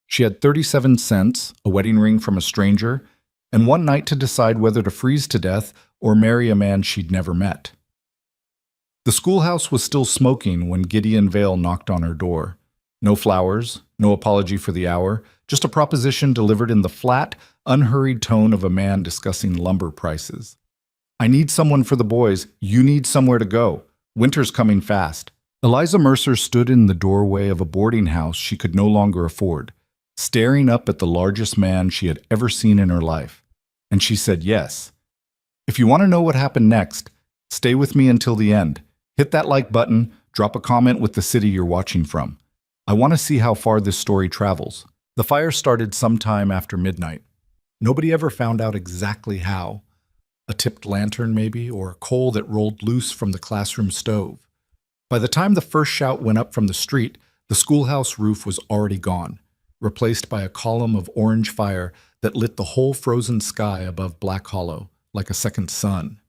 She had 37 cents, a wedding ring from a stranger, and one night to decide whether to freeze to death or marry a man she'd never met. The schoolhouse was still smoking when Gideon Vale knocked on her door. No flowers, no apology for the hour, just a proposition delivered in the flat, unhurried tone of a man discussing lumber prices. "I need someone for the boys. You need somewhere to go. Winter's coming fast." Eliza Mercer stood in the doorway of a boarding house she could no longer afford, staring up at the largest man she had ever seen in her life. And she said yes. "If you want to know what happened next, stay with me until the end. Hit that like button, drop a comment with the city you're watching from. I want to see how far this story travels." The fire started sometime after midnight. Nobody ever found out exactly how. A tipped lantern, maybe, or a coal that rolled loose from the classroom stove. By the time the first shout went up from the street, the schoolhouse roof was already gone, replaced by a column of orange fire that lit the whole frozen sky above Black Hollow, like a second sun.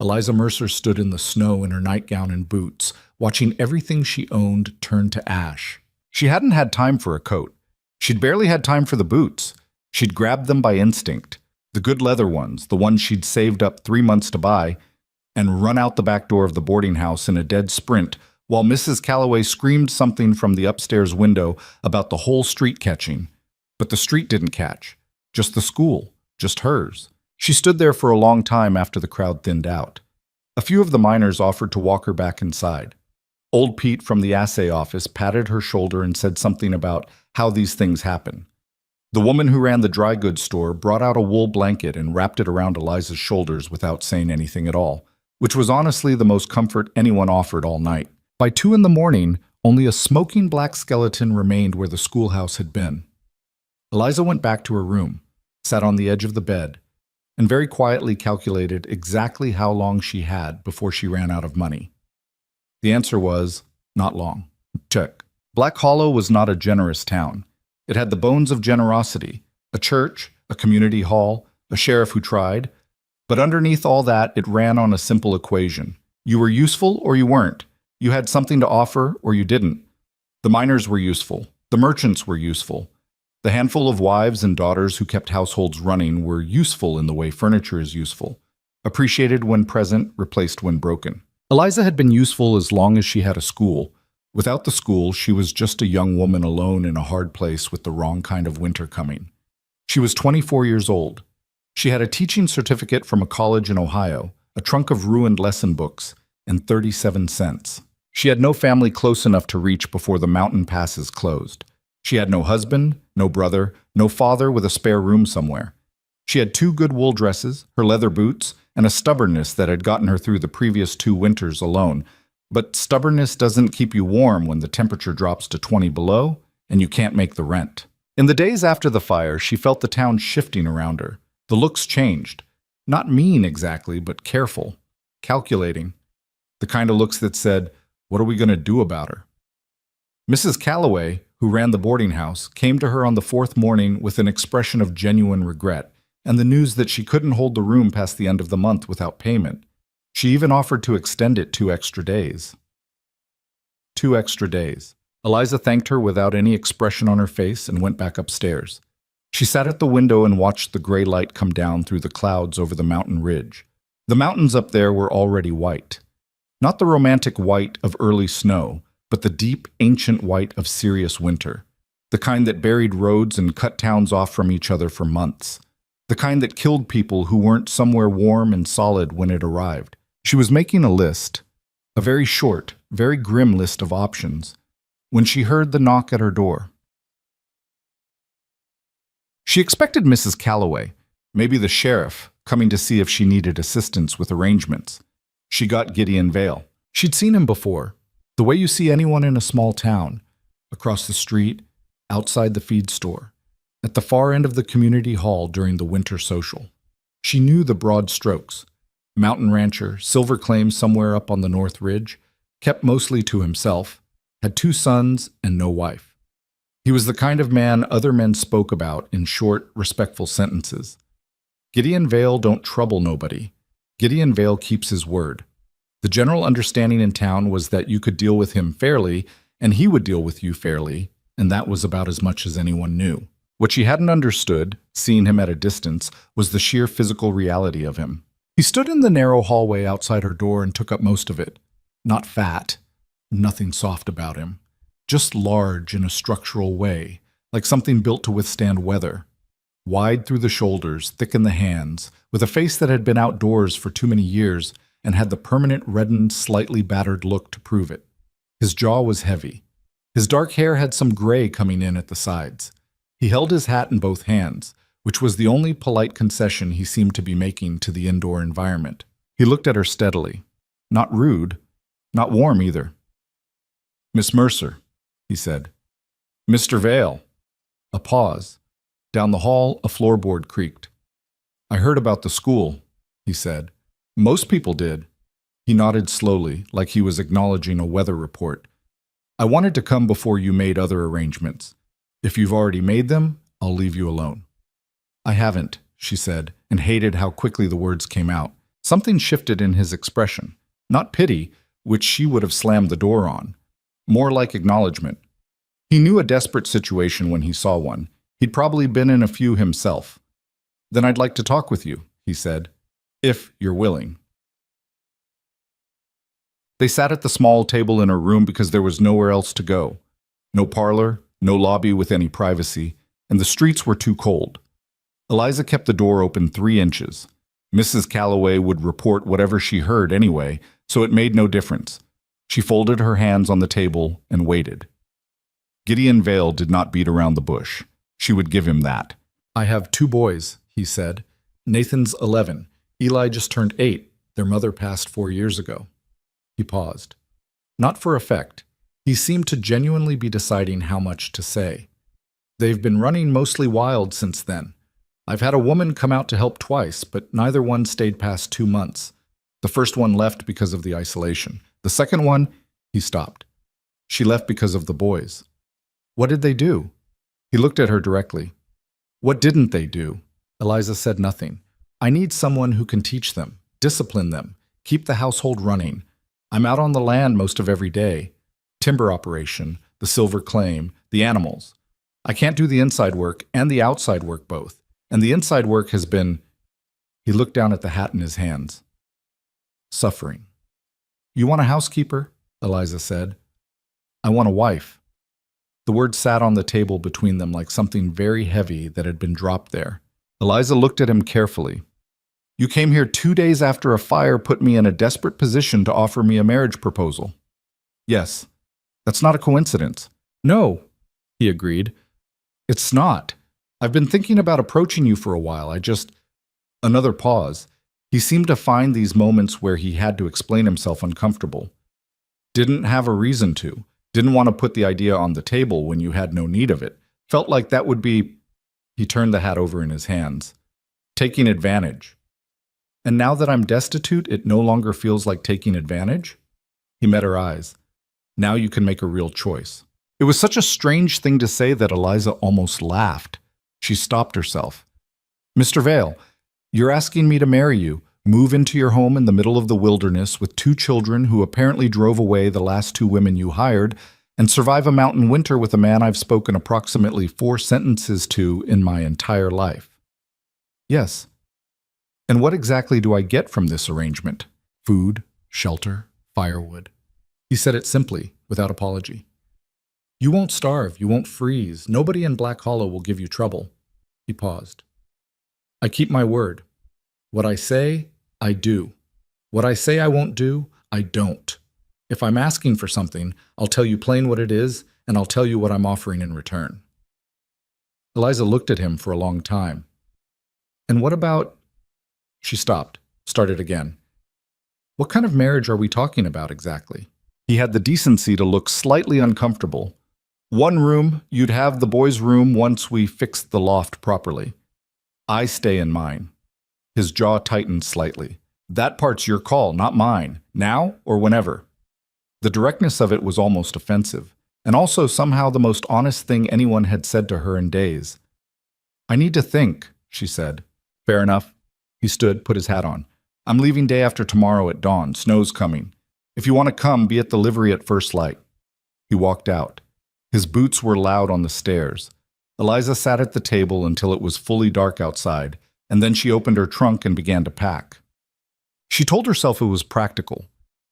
Eliza Mercer stood in the snow in her nightgown and boots, watching everything she owned turn to ash. She hadn't had time for a coat. She'd barely had time for the boots. She'd grabbed them by instinct, the good leather ones, the ones she'd saved up 3 months to buy, and run out the back door of the boarding house in a dead sprint while Mrs. Calloway screamed something from the upstairs window about the whole street catching. But the street didn't catch. Just the school. Just hers. She stood there for a long time after the crowd thinned out. A few of the miners offered to walk her back inside. Old Pete from the assay office patted her shoulder and said something about how these things happen. The woman who ran the dry goods store brought out a wool blanket and wrapped it around Eliza's shoulders without saying anything at all, which was honestly the most comfort anyone offered all night. By 2 a.m, only a smoking black skeleton remained where the schoolhouse had been. Eliza went back to her room, sat on the edge of the bed, and very quietly calculated exactly how long she had before she ran out of money. The answer was, not long. Check. Black Hollow was not a generous town. It had the bones of generosity, a church, a community hall, a sheriff who tried. But underneath all that, it ran on a simple equation. You were useful or you weren't. You had something to offer or you didn't. The miners were useful. The merchants were useful. The handful of wives and daughters who kept households running were useful in the way furniture is useful. Appreciated when present, replaced when broken. Eliza had been useful as long as she had a school. Without the school, she was just a young woman alone in a hard place with the wrong kind of winter coming. She was 24 years old. She had a teaching certificate from a college in Ohio, a trunk of ruined lesson books, and 37 cents. She had no family close enough to reach before the mountain passes closed. She had no husband, no brother, no father with a spare room somewhere. She had 2 good wool dresses, her leather boots, and a stubbornness that had gotten her through the previous 2 winters alone. But stubbornness doesn't keep you warm when the temperature drops to 20 below and you can't make the rent. In the days after the fire, she felt the town shifting around her. The looks changed. Not mean exactly, but careful, calculating. The kind of looks that said, what are we going to do about her? Mrs. Calloway, who ran the boarding house, came to her on the 4th morning with an expression of genuine regret and the news that she couldn't hold the room past the end of the month without payment. She even offered to extend it 2 extra days. 2 extra days. Eliza thanked her without any expression on her face and went back upstairs. She sat at the window and watched the gray light come down through the clouds over the mountain ridge. The mountains up there were already white. Not the romantic white of early snow, but the deep, ancient white of serious winter. The kind that buried roads and cut towns off from each other for months. The kind that killed people who weren't somewhere warm and solid when it arrived. She was making a list, a very short, very grim list of options, when she heard the knock at her door. She expected Mrs. Calloway, maybe the sheriff, coming to see if she needed assistance with arrangements. She got Gideon Vale. She'd seen him before, the way you see anyone in a small town, across the street, outside the feed store, at the far end of the community hall during the winter social. She knew the broad strokes. Mountain rancher, silver claim somewhere up on the North Ridge, kept mostly to himself, had 2 sons and no wife. He was the kind of man other men spoke about in short, respectful sentences. Gideon Vale don't trouble nobody. Gideon Vale keeps his word. The general understanding in town was that you could deal with him fairly, and he would deal with you fairly, and that was about as much as anyone knew. What she hadn't understood, seeing him at a distance, was the sheer physical reality of him. He stood in the narrow hallway outside her door and took up most of it. Not fat, nothing soft about him, just large in a structural way, like something built to withstand weather. Wide through the shoulders, thick in the hands, with a face that had been outdoors for too many years and had the permanent reddened, slightly battered look to prove it. His jaw was heavy. His dark hair had some gray coming in at the sides. He held his hat in both hands, which was the only polite concession he seemed to be making to the indoor environment. He looked at her steadily. Not rude, not warm either. "Miss Mercer," he said. "Mr. Vale." A pause. Down the hall, a floorboard creaked. "I heard about the school," he said. "Most people did." He nodded slowly, like he was acknowledging a weather report. "I wanted to come before you made other arrangements. If you've already made them, I'll leave you alone." "I haven't," she said, and hated how quickly the words came out. Something shifted in his expression. Not pity, which she would have slammed the door on. More like acknowledgement. He knew a desperate situation when he saw one. He'd probably been in a few himself. "Then I'd like to talk with you," he said, "if you're willing." They sat at the small table in her room because there was nowhere else to go. No parlor, no lobby with any privacy, and the streets were too cold. Eliza kept the door open 3 inches. Mrs. Calloway would report whatever she heard anyway, so it made no difference. She folded her hands on the table and waited. Gideon Vale did not beat around the bush. She would give him that. "I have 2 boys," he said. "Nathan's 11. Eli just turned 8. Their mother passed 4 years ago." He paused. Not for effect. He seemed to genuinely be deciding how much to say. "They've been running mostly wild since then. I've had a woman come out to help twice, but neither one stayed past 2 months. The first one left because of the isolation. The second one," he stopped. "She left because of the boys." "What did they do?" He looked at her directly. "What didn't they do?" Eliza said nothing. "I need someone who can teach them, discipline them, keep the household running. I'm out on the land most of every day. Timber operation, the silver claim, the animals. I can't do the inside work and the outside work both. And the inside work has been..." He looked down at the hat in his hands. "Suffering." "You want a housekeeper?" Eliza said. "I want a wife." The word sat on the table between them like something very heavy that had been dropped there. Eliza looked at him carefully. "You came here 2 days after a fire put me in a desperate position to offer me a marriage proposal." "Yes. That's not a coincidence." "No," he agreed. "It's not. I've been thinking about approaching you for a while. Another pause. He seemed to find these moments where he had to explain himself uncomfortable. "Didn't have a reason to. Didn't want to put the idea on the table when you had no need of it. Felt like that would be..." He turned the hat over in his hands. "Taking advantage." "And now that I'm destitute, it no longer feels like taking advantage?" He met her eyes. "Now you can make a real choice." It was such a strange thing to say that Eliza almost laughed. She stopped herself. "Mr. Vale, you're asking me to marry you, move into your home in the middle of the wilderness with 2 children who apparently drove away the last 2 women you hired, and survive a mountain winter with a man I've spoken approximately 4 sentences to in my entire life." "Yes." "And what exactly do I get from this arrangement? Food, shelter, firewood?" He said it simply, without apology. "You won't starve, you won't freeze. Nobody in Black Hollow will give you trouble." He paused. "I keep my word. What I say, I do. What I say I won't do, I don't. If I'm asking for something, I'll tell you plain what it is, and I'll tell you what I'm offering in return." Eliza looked at him for a long time. "And what about..." She stopped, started again. "What kind of marriage are we talking about exactly?" He had the decency to look slightly uncomfortable. "1 room, you'd have the boys' room once we fixed the loft properly. I stay in mine." His jaw tightened slightly. "That part's your call, not mine. Now or whenever." The directness of it was almost offensive, and also somehow the most honest thing anyone had said to her in days. "I need to think," she said. "Fair enough." He stood, put his hat on. "I'm leaving day after tomorrow at dawn. Snow's coming. If you want to come, be at the livery at first light." He walked out. His boots were loud on the stairs. Eliza sat at the table until it was fully dark outside, and then she opened her trunk and began to pack. She told herself it was practical.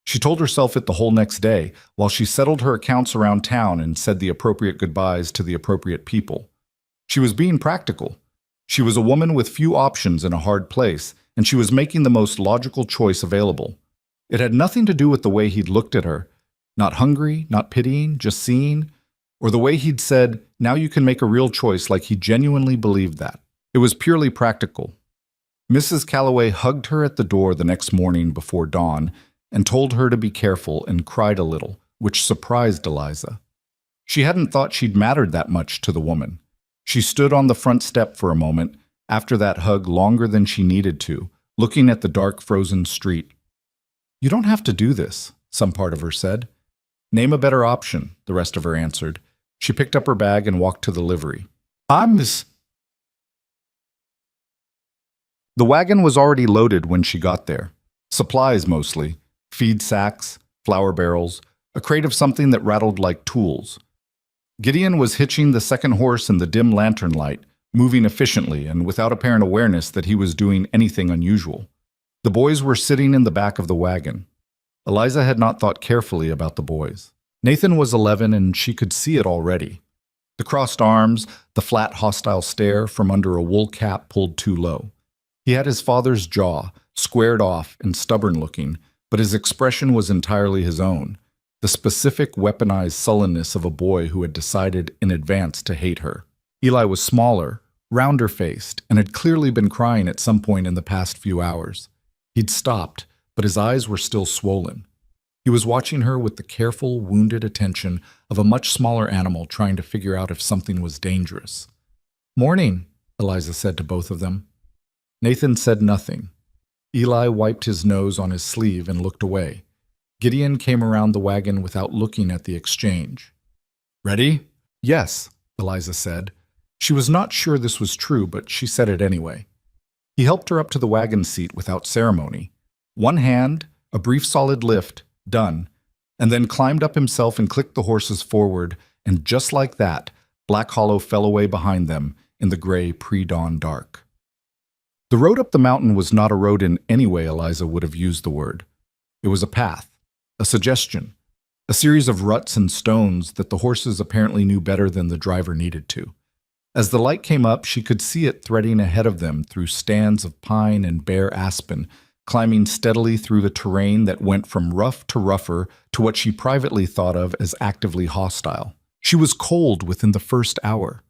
She told herself it the whole next day, while she settled her accounts around town and said the appropriate goodbyes to the appropriate people. She was being practical. She was a woman with few options in a hard place, and she was making the most logical choice available. It had nothing to do with the way he'd looked at her. Not hungry, not pitying, just seeing. Or the way he'd said, now you can make a real choice, like he genuinely believed that. It was purely practical. Mrs. Calloway hugged her at the door the next morning before dawn and told her to be careful and cried a little, which surprised Eliza. She hadn't thought she'd mattered that much to the woman. She stood on the front step for a moment, after that hug longer than she needed to, looking at the dark frozen street. You don't have to do this, some part of her said. Name a better option, the rest of her answered. She picked up her bag and walked to the livery. The wagon was already loaded when she got there. Supplies mostly, feed sacks, flour barrels, a crate of something that rattled like tools. Gideon was hitching the second horse in the dim lantern light, moving efficiently and without apparent awareness that he was doing anything unusual. The boys were sitting in the back of the wagon. Eliza had not thought carefully about the boys. Nathan was 11 and she could see it already. The crossed arms, the flat hostile stare from under a wool cap pulled too low. He had his father's jaw, squared off and stubborn-looking, but his expression was entirely his own, the specific weaponized sullenness of a boy who had decided in advance to hate her. Eli was smaller, rounder-faced, and had clearly been crying at some point in the past few hours. He'd stopped, but his eyes were still swollen. He was watching her with the careful, wounded attention of a much smaller animal trying to figure out if something was dangerous. "Morning," Eliza said to both of them. Nathan said nothing. Eli wiped his nose on his sleeve and looked away. Gideon came around the wagon without looking at the exchange. "Ready?" "Yes," Eliza said. She was not sure this was true, but she said it anyway. He helped her up to the wagon seat without ceremony. One hand, a brief solid lift, done, and then climbed up himself and clicked the horses forward, and just like that, Black Hollow fell away behind them in the gray pre-dawn dark. The road up the mountain was not a road in any way Eliza would have used the word. It was a path, a suggestion, a series of ruts and stones that the horses apparently knew better than the driver needed to. As the light came up, she could see it threading ahead of them through stands of pine and bare aspen, climbing steadily through the terrain that went from rough to rougher to what she privately thought of as actively hostile. She was cold within the first hour.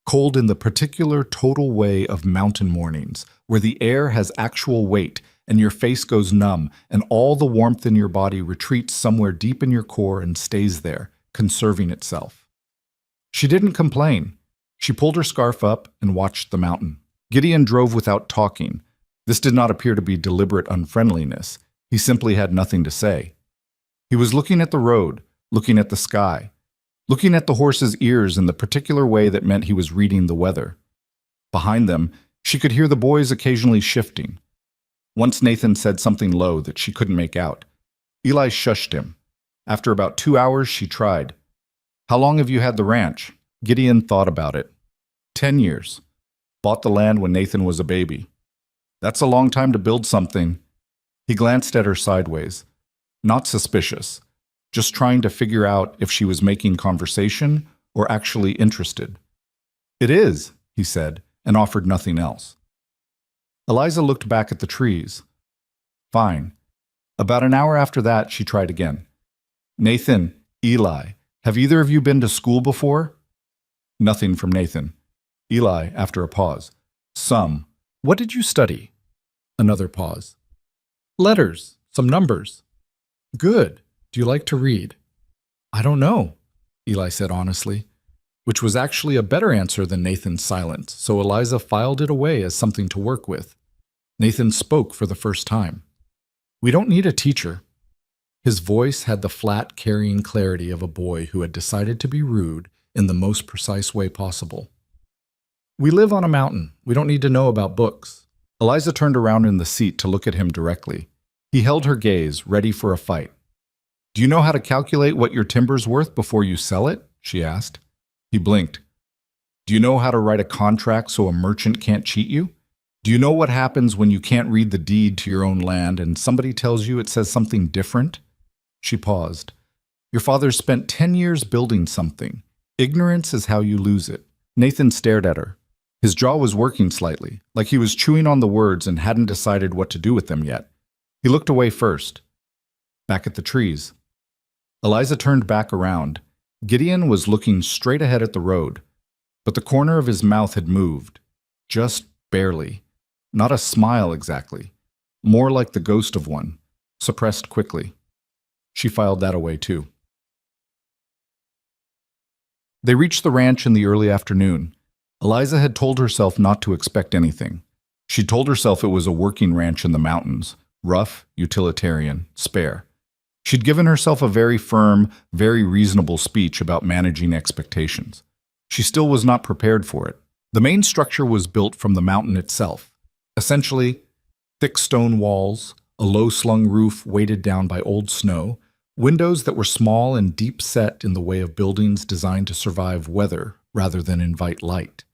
Cold in the particular total way of mountain mornings, where the air has actual weight and your face goes numb and all the warmth in your body retreats somewhere deep in your core and stays there, conserving itself. She didn't complain. She pulled her scarf up and watched the mountain. Gideon drove without talking. This did not appear to be deliberate unfriendliness. He simply had nothing to say. He was looking at the road, looking at the sky, looking at the horse's ears in the particular way that meant he was reading the weather. Behind them, she could hear the boys occasionally shifting. Once Nathan said something low that she couldn't make out. Eli shushed him. After about 2 hours, she tried. "How long have you had the ranch?" Gideon thought about it. 10 years. Bought the land when Nathan was a baby. That's a long time to build something. He glanced at her sideways. Not suspicious. Just trying to figure out if she was making conversation or actually interested. "It is," he said, and offered nothing else. Eliza looked back at the trees. Fine. About an hour after that, she tried again. "Nathan, Eli, have either of you been to school before?" Nothing from Nathan. Eli, after a pause. "Some. What did you study?" Another pause. "Letters, some numbers." "Good. Do you like to read?" "I don't know," Eli said honestly, which was actually a better answer than Nathan's silence, so Eliza filed it away as something to work with. Nathan spoke for the first time. "We don't need a teacher." His voice had the flat, carrying clarity of a boy who had decided to be rude in the most precise way possible. "We live on a mountain. We don't need to know about books." Eliza turned around in the seat to look at him directly. He held her gaze, ready for a fight. "Do you know how to calculate what your timber's worth before you sell it?" she asked. He blinked. Do you know how to write a contract so a merchant can't cheat you? Do you know what happens when you can't read the deed to your own land and somebody tells you it says something different? She paused. Your father spent 10 years building something. Ignorance is how you lose it. Nathan stared at her. His jaw was working slightly, like he was chewing on the words and hadn't decided what to do with them yet. He looked away first, back at the trees. Eliza turned back around. Gideon was looking straight ahead at the road, but the corner of his mouth had moved, just barely. Not a smile exactly, more like the ghost of one, suppressed quickly. She filed that away too. They reached the ranch in the early afternoon. Eliza had told herself not to expect anything. She told herself it was a working ranch in the mountains, rough, utilitarian, spare. She'd given herself a very firm, very reasonable speech about managing expectations. She still was not prepared for it. The main structure was built from the mountain itself. Essentially, thick stone walls, a low-slung roof weighted down by old snow, windows that were small and deep-set in the way of buildings designed to survive weather rather than invite light.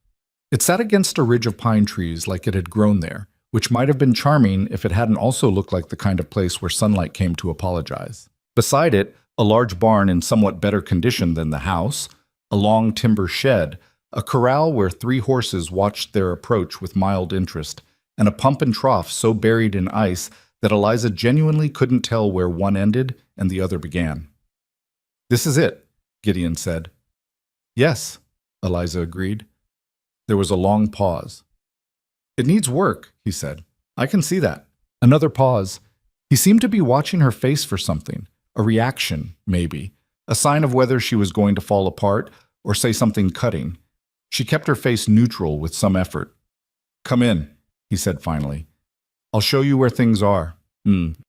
It sat against a ridge of pine trees like it had grown there, which might have been charming if it hadn't also looked like the kind of place where sunlight came to apologize. Beside it, a large barn in somewhat better condition than the house, a long timber shed, a corral where 3 horses watched their approach with mild interest, and a pump and trough so buried in ice that Eliza genuinely couldn't tell where one ended and the other began. "This is it," Gideon said. "Yes," Eliza agreed. There was a long pause. "It needs work," he said. "I can see that." Another pause. He seemed to be watching her face for something, a reaction, maybe, a sign of whether she was going to fall apart or say something cutting. She kept her face neutral with some effort. "Come in," he said finally. "I'll show you where things are."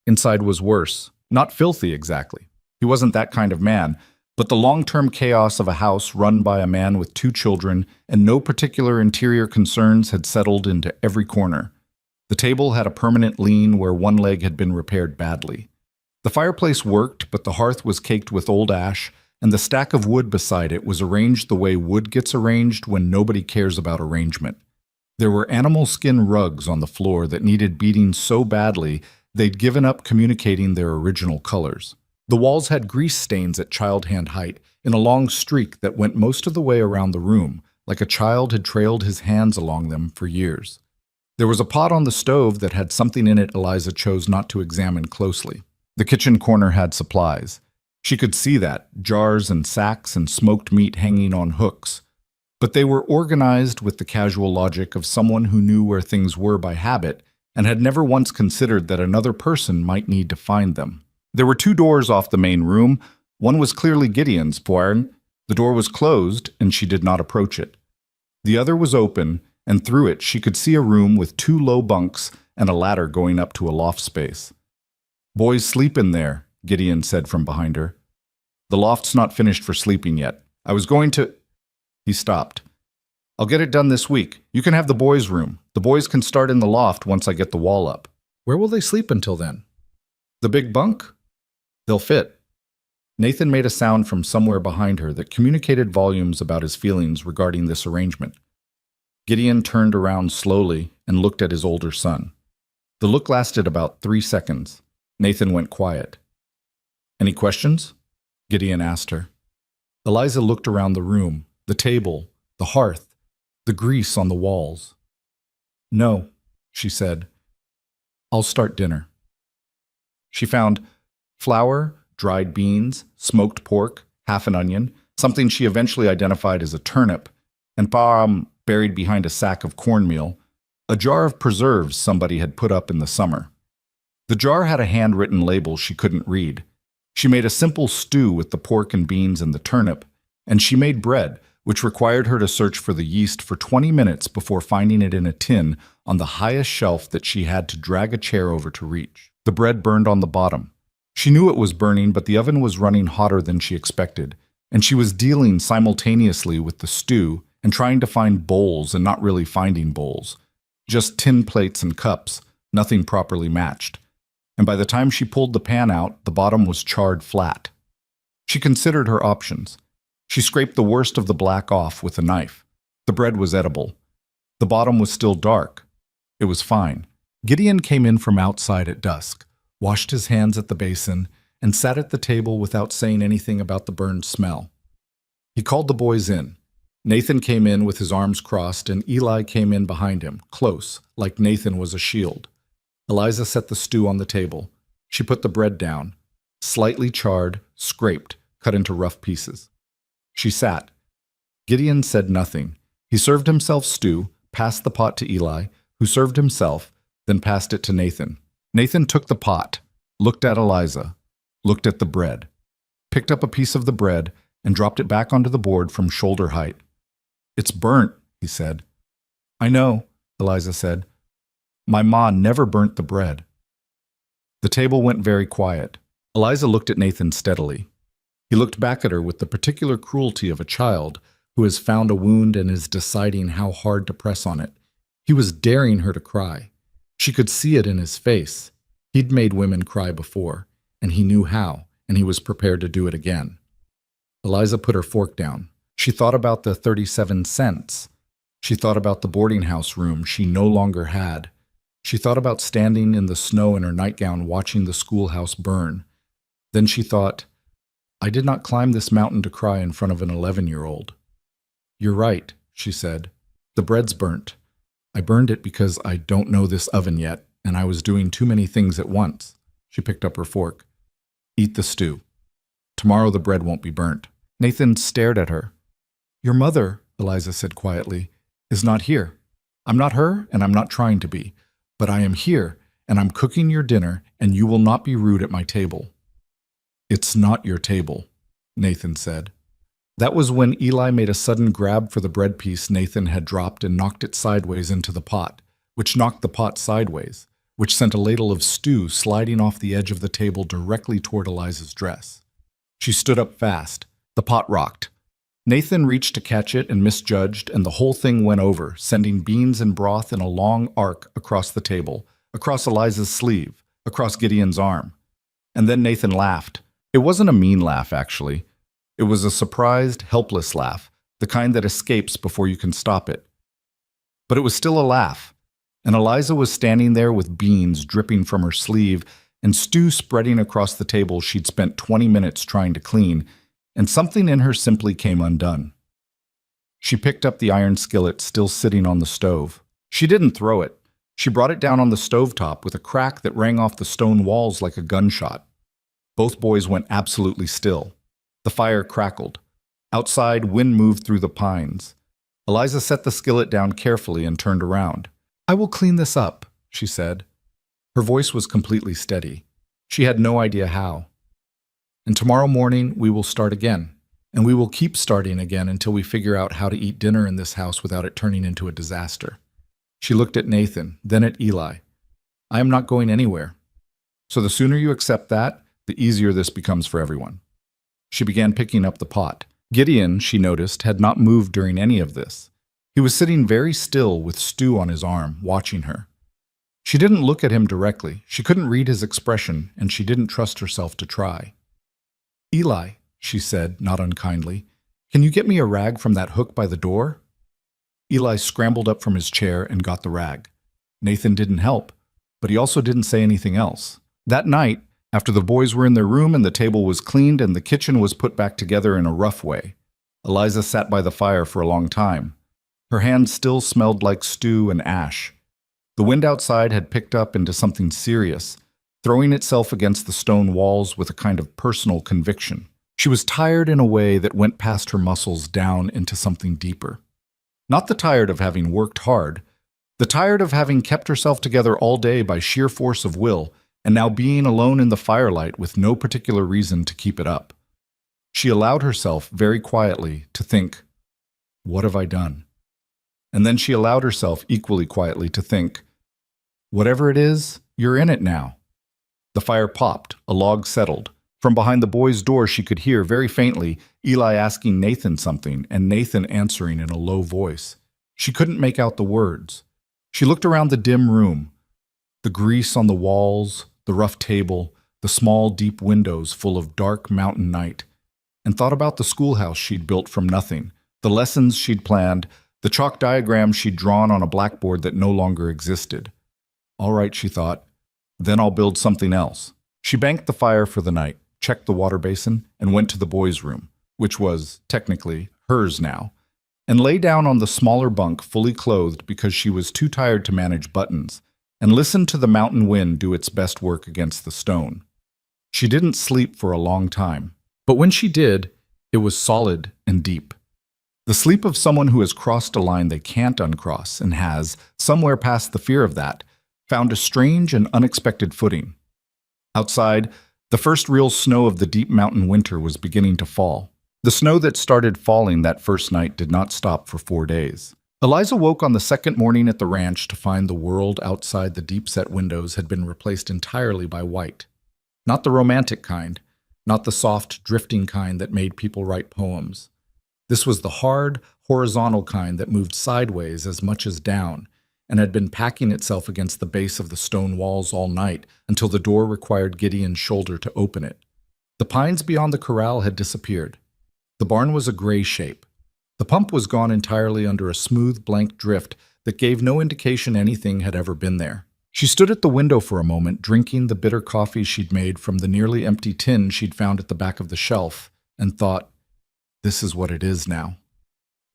Inside was worse. Not filthy, exactly. He wasn't that kind of man, but the long-term chaos of a house run by a man with 2 children and no particular interior concerns had settled into every corner. The table had a permanent lean where one leg had been repaired badly. The fireplace worked, but the hearth was caked with old ash, and the stack of wood beside it was arranged the way wood gets arranged when nobody cares about arrangement. There were animal skin rugs on the floor that needed beating so badly they'd given up communicating their original colors. The walls had grease stains at child hand height in a long streak that went most of the way around the room, like a child had trailed his hands along them for years. There was a pot on the stove that had something in it Eliza chose not to examine closely. The kitchen corner had supplies. She could see that, jars and sacks and smoked meat hanging on hooks. But they were organized with the casual logic of someone who knew where things were by habit and had never once considered that another person might need to find them. There were 2 doors off the main room. One was clearly Gideon's, The door was closed, and she did not approach it. The other was open, and through it she could see a room with 2 low bunks and a ladder going up to a loft space. "Boys sleep in there," Gideon said from behind her. "The loft's not finished for sleeping yet. I was going to—" He stopped. "I'll get it done this week. You can have the boys' room. The boys can start in the loft once I get the wall up." "Where will they sleep until then?" "The big bunk? They'll fit." Nathan made a sound from somewhere behind her that communicated volumes about his feelings regarding this arrangement. Gideon turned around slowly and looked at his older son. The look lasted about 3 seconds. Nathan went quiet. "Any questions?" Gideon asked her. Eliza looked around the room, the table, the hearth, the grease on the walls. "No," she said. "I'll start dinner." She found flour, dried beans, smoked pork, half an onion, something she eventually identified as a turnip, and parm buried behind a sack of cornmeal, a jar of preserves somebody had put up in the summer. The jar had a handwritten label she couldn't read. She made a simple stew with the pork and beans and the turnip, and she made bread, which required her to search for the yeast for 20 minutes before finding it in a tin on the highest shelf that she had to drag a chair over to reach. The bread burned on the bottom. She knew it was burning, but the oven was running hotter than she expected, and she was dealing simultaneously with the stew and trying to find bowls and not really finding bowls. Just tin plates and cups, nothing properly matched. And by the time she pulled the pan out, the bottom was charred flat. She considered her options. She scraped the worst of the black off with a knife. The bread was edible. The bottom was still dark. It was fine. Gideon came in from outside at dusk, washed his hands at the basin, and sat at the table without saying anything about the burned smell. He called the boys in. Nathan came in with his arms crossed, and Eli came in behind him, close, like Nathan was a shield. Eliza set the stew on the table. She put the bread down, slightly charred, scraped, cut into rough pieces. She sat. Gideon said nothing. He served himself stew, passed the pot to Eli, who served himself, then passed it to Nathan. Nathan took the pot, looked at Eliza, looked at the bread, picked up a piece of the bread, and dropped it back onto the board from shoulder height. "It's burnt," he said. "I know," Eliza said. "My ma never burnt the bread." The table went very quiet. Eliza looked at Nathan steadily. He looked back at her with the particular cruelty of a child who has found a wound and is deciding how hard to press on it. He was daring her to cry. She could see it in his face. He'd made women cry before, and he knew how, and he was prepared to do it again. Eliza put her fork down. She thought about the 37 cents. She thought about the boarding house room she no longer had. She thought about standing in the snow in her nightgown watching the schoolhouse burn. Then she thought, "I did not climb this mountain to cry in front of an 11-year-old. "You're right," she said. "The bread's burnt. I burned it because I don't know this oven yet, and I was doing too many things at once." She picked up her fork. "Eat the stew. Tomorrow the bread won't be burnt." Nathan stared at her. "Your mother," Eliza said quietly, "is not here. I'm not her, and I'm not trying to be. But I am here, and I'm cooking your dinner, and you will not be rude at my table." "It's not your table," Nathan said. That was when Eli made a sudden grab for the bread piece Nathan had dropped and knocked it sideways into the pot, which knocked the pot sideways, which sent a ladle of stew sliding off the edge of the table directly toward Eliza's dress. She stood up fast. The pot rocked. Nathan reached to catch it and misjudged, and the whole thing went over, sending beans and broth in a long arc across the table, across Eliza's sleeve, across Gideon's arm. And then Nathan laughed. It wasn't a mean laugh, actually. It was a surprised, helpless laugh, the kind that escapes before you can stop it. But it was still a laugh, and Eliza was standing there with beans dripping from her sleeve and stew spreading across the table she'd spent 20 minutes trying to clean, and something in her simply came undone. She picked up the iron skillet still sitting on the stove. She didn't throw it. She brought it down on the stovetop with a crack that rang off the stone walls like a gunshot. Both boys went absolutely still. The fire crackled. Outside, wind moved through the pines. Eliza set the skillet down carefully and turned around. "I will clean this up," she said. Her voice was completely steady. She had no idea how. "And tomorrow morning we will start again, and we will keep starting again until we figure out how to eat dinner in this house without it turning into a disaster." She looked at Nathan, then at Eli. "I am not going anywhere. So the sooner you accept that, the easier this becomes for everyone." She began picking up the pot. Gideon, she noticed, had not moved during any of this. He was sitting very still with stew on his arm, watching her. She didn't look at him directly. She couldn't read his expression, and she didn't trust herself to try. "Eli," she said, not unkindly, "can you get me a rag from that hook by the door?" Eli scrambled up from his chair and got the rag. Nathan didn't help, but he also didn't say anything else. That night, after the boys were in their room and the table was cleaned and the kitchen was put back together in a rough way, Eliza sat by the fire for a long time. Her hands still smelled like stew and ash. The wind outside had picked up into something serious, throwing itself against the stone walls with a kind of personal conviction. She was tired in a way that went past her muscles down into something deeper. Not the tired of having worked hard, the tired of having kept herself together all day by sheer force of will, and now being alone in the firelight with no particular reason to keep it up. She allowed herself, very quietly, to think, "What have I done?" And then she allowed herself equally quietly to think, "Whatever it is, you're in it now." The fire popped, a log settled. From behind the boys' door she could hear, very faintly, Eli asking Nathan something, and Nathan answering in a low voice. She couldn't make out the words. She looked around the dim room. The grease on the walls, the rough table, the small, deep windows full of dark mountain night, and thought about the schoolhouse she'd built from nothing, the lessons she'd planned, the chalk diagram she'd drawn on a blackboard that no longer existed. All right, she thought, then I'll build something else. She banked the fire for the night, checked the water basin, and went to the boys' room, which was, technically, hers now, and lay down on the smaller bunk fully clothed because she was too tired to manage buttons, and listened to the mountain wind do its best work against the stone. She didn't sleep for a long time, but when she did, it was solid and deep. The sleep of someone who has crossed a line they can't uncross and has, somewhere past the fear of that, found a strange and unexpected footing. Outside, the first real snow of the deep mountain winter was beginning to fall. The snow that started falling that first night did not stop for 4 days. Eliza woke on the second morning at the ranch to find the world outside the deep-set windows had been replaced entirely by white. Not the romantic kind, not the soft, drifting kind that made people write poems. This was the hard, horizontal kind that moved sideways as much as down, and had been packing itself against the base of the stone walls all night until the door required Gideon's shoulder to open it. The pines beyond the corral had disappeared. The barn was a gray shape. The pump was gone entirely under a smooth, blank drift that gave no indication anything had ever been there. She stood at the window for a moment, drinking the bitter coffee she'd made from the nearly empty tin she'd found at the back of the shelf, and thought, this is what it is now.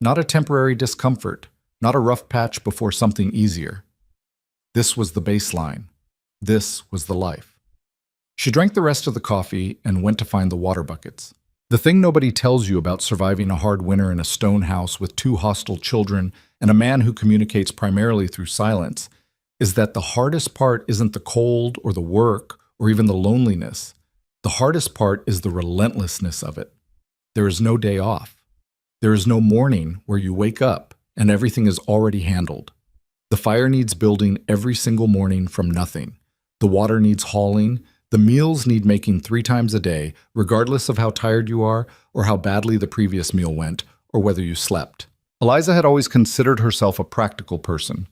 Not a temporary discomfort, not a rough patch before something easier. This was the baseline. This was the life. She drank the rest of the coffee and went to find the water buckets. The thing nobody tells you about surviving a hard winter in a stone house with 2 hostile children and a man who communicates primarily through silence is that the hardest part isn't the cold or the work or even the loneliness. The hardest part is the relentlessness of it. There is no day off. There is no morning where you wake up and everything is already handled. The fire needs building every single morning from nothing. The water needs hauling. The meals need making 3 times a day, regardless of how tired you are or how badly the previous meal went or whether you slept. Eliza had always considered herself a practical person.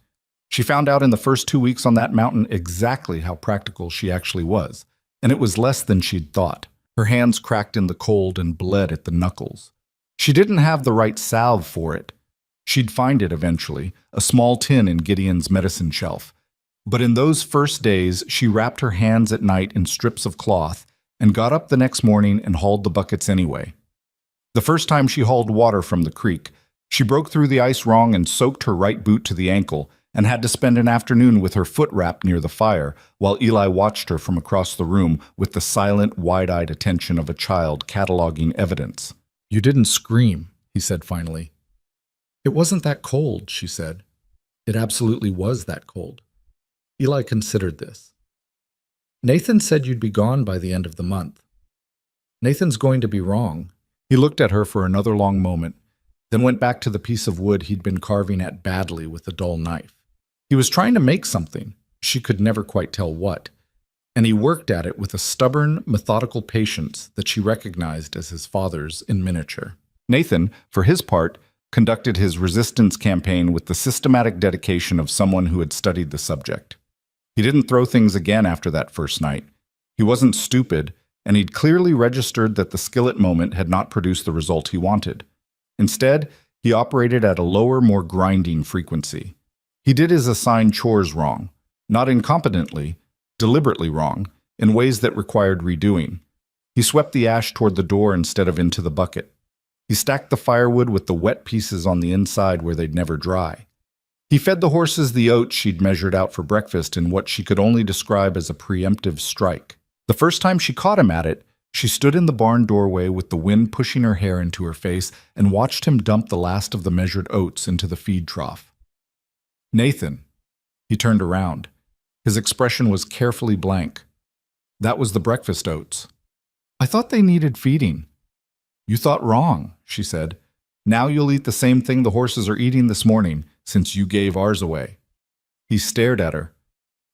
She found out in the first 2 weeks on that mountain exactly how practical she actually was, and it was less than she'd thought. Her hands cracked in the cold and bled at the knuckles. She didn't have the right salve for it. She'd find it eventually, a small tin in Gideon's medicine shelf. But in those first days, she wrapped her hands at night in strips of cloth and got up the next morning and hauled the buckets anyway. The first time she hauled water from the creek, she broke through the ice wrong and soaked her right boot to the ankle and had to spend an afternoon with her foot wrapped near the fire while Eli watched her from across the room with the silent, wide-eyed attention of a child cataloging evidence. "You didn't scream," he said finally. "It wasn't that cold," she said. It absolutely was that cold. Eli considered this. "Nathan said you'd be gone by the end of the month." "Nathan's going to be wrong." He looked at her for another long moment, then went back to the piece of wood he'd been carving at badly with a dull knife. He was trying to make something, she could never quite tell what, and he worked at it with a stubborn, methodical patience that she recognized as his father's in miniature. Nathan, for his part, conducted his resistance campaign with the systematic dedication of someone who had studied the subject. He didn't throw things again after that first night. He wasn't stupid, and he'd clearly registered that the skillet moment had not produced the result he wanted. Instead, he operated at a lower, more grinding frequency. He did his assigned chores wrong, not incompetently, deliberately wrong, in ways that required redoing. He swept the ash toward the door instead of into the bucket. He stacked the firewood with the wet pieces on the inside where they'd never dry. He fed the horses the oats she'd measured out for breakfast in what she could only describe as a preemptive strike. The first time she caught him at it, she stood in the barn doorway with the wind pushing her hair into her face and watched him dump the last of the measured oats into the feed trough. "Nathan." He turned around. His expression was carefully blank. "That was the breakfast oats." "I thought they needed feeding." "You thought wrong," she said. "Now you'll eat the same thing the horses are eating this morning, since you gave ours away." He stared at her.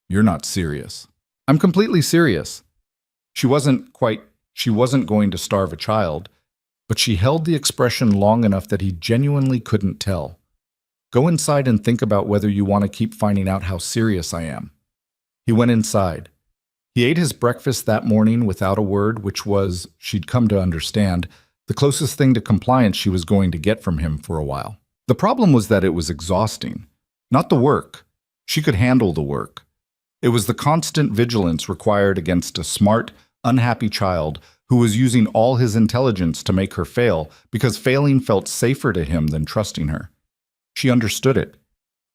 "You're not serious." "I'm completely serious." She wasn't going to starve a child, but she held the expression long enough that he genuinely couldn't tell. "Go inside and think about whether you want to keep finding out how serious I am." He went inside. He ate his breakfast that morning without a word, which was, she'd come to understand, the closest thing to compliance she was going to get from him for a while. The problem was that it was exhausting. Not the work. She could handle the work. It was the constant vigilance required against a smart, unhappy child who was using all his intelligence to make her fail because failing felt safer to him than trusting her. She understood it.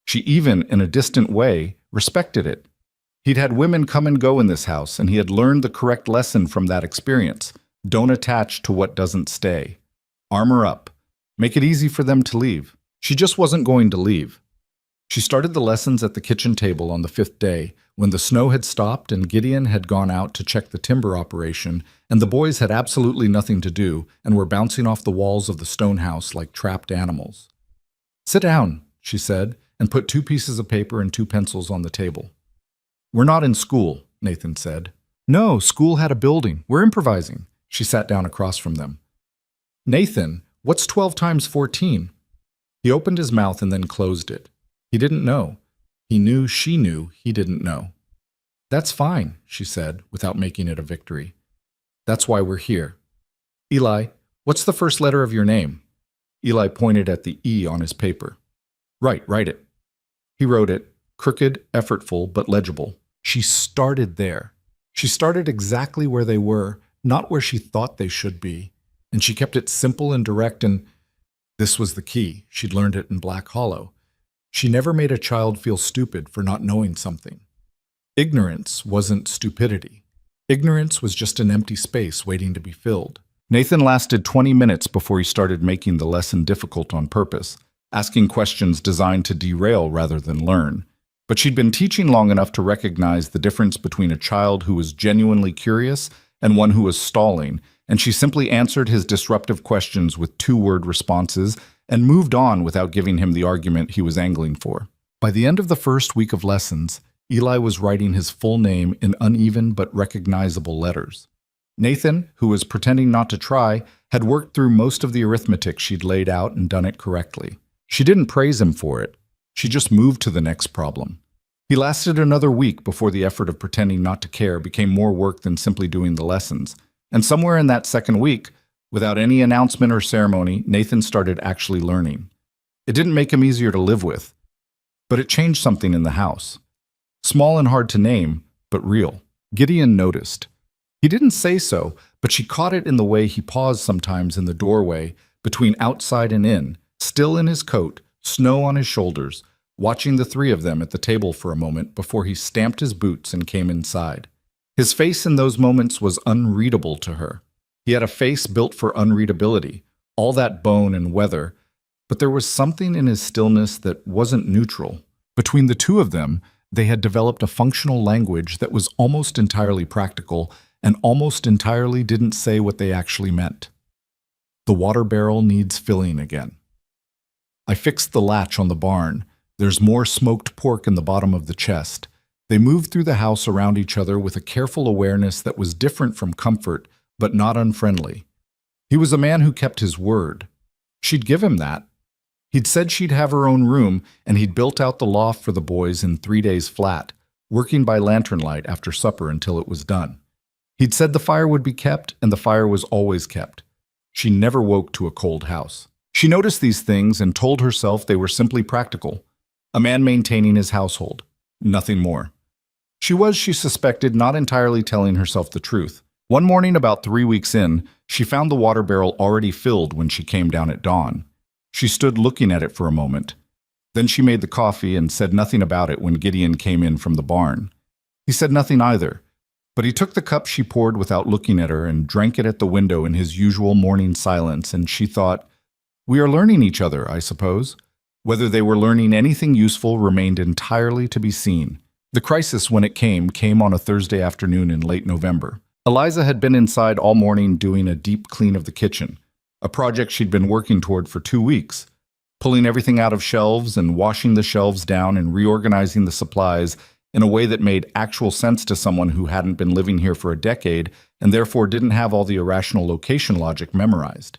She even, in a distant way, respected it. He'd had women come and go in this house, and he had learned the correct lesson from that experience. Don't attach to what doesn't stay. Armor up. Make it easy for them to leave. She just wasn't going to leave. She started the lessons at the kitchen table on the 5th day, when the snow had stopped and Gideon had gone out to check the timber operation, and the boys had absolutely nothing to do and were bouncing off the walls of the stone house like trapped animals. "Sit down," she said, and put 2 pieces of paper and 2 pencils on the table. "We're not in school," Nathan said. "No, school had a building. We're improvising." She sat down across from them. "Nathan, what's 12 times 14? He opened his mouth and then closed it. He didn't know. He knew she knew he didn't know. "That's fine," she said, without making it a victory. "That's why we're here. Eli, what's the first letter of your name?" Eli pointed at the E on his paper. "Right, write it." He wrote it, crooked, effortful, but legible. She started there. She started exactly where they were, not where she thought they should be. And she kept it simple and direct, and this was the key. She'd learned it in Black Hollow. She never made a child feel stupid for not knowing something. Ignorance wasn't stupidity. Ignorance was just an empty space waiting to be filled. Nathan lasted 20 minutes before he started making the lesson difficult on purpose, asking questions designed to derail rather than learn. But she'd been teaching long enough to recognize the difference between a child who was genuinely curious and one who was stalling, and she simply answered his disruptive questions with 2-word responses and moved on without giving him the argument he was angling for. By the end of the first week of lessons, Eli was writing his full name in uneven but recognizable letters. Nathan, who was pretending not to try, had worked through most of the arithmetic she'd laid out and done it correctly. She didn't praise him for it. She just moved to the next problem. He lasted another week before the effort of pretending not to care became more work than simply doing the lessons. And somewhere in that second week, without any announcement or ceremony, Nathan started actually learning. It didn't make him easier to live with, but it changed something in the house. Small and hard to name, but real. Gideon noticed. He didn't say so, but she caught it in the way he paused sometimes in the doorway, between outside and in, still in his coat, snow on his shoulders, watching the 3 of them at the table for a moment before he stamped his boots and came inside. His face in those moments was unreadable to her. He had a face built for unreadability, all that bone and weather, but there was something in his stillness that wasn't neutral. Between the 2 of them, they had developed a functional language that was almost entirely practical and almost entirely didn't say what they actually meant. "The water barrel needs filling again. I fixed the latch on the barn. There's more smoked pork in the bottom of the chest." They moved through the house around each other with a careful awareness that was different from comfort, but not unfriendly. He was a man who kept his word. She'd give him that. He'd said she'd have her own room, and he'd built out the loft for the boys in 3 days flat, working by lantern light after supper until it was done. He'd said the fire would be kept, and the fire was always kept. She never woke to a cold house. She noticed these things and told herself they were simply practical. A man maintaining his household. Nothing more. She was, she suspected, not entirely telling herself the truth. One morning about 3 weeks in, she found the water barrel already filled when she came down at dawn. She stood looking at it for a moment. Then she made the coffee and said nothing about it when Gideon came in from the barn. He said nothing either, but he took the cup she poured without looking at her and drank it at the window in his usual morning silence, and she thought, "We are learning each other, I suppose." Whether they were learning anything useful remained entirely to be seen. The crisis, when it came on a Thursday afternoon in late November. Eliza had been inside all morning doing a deep clean of the kitchen, a project she'd been working toward for 2 weeks, pulling everything out of shelves and washing the shelves down and reorganizing the supplies in a way that made actual sense to someone who hadn't been living here for a decade and therefore didn't have all the irrational location logic memorized.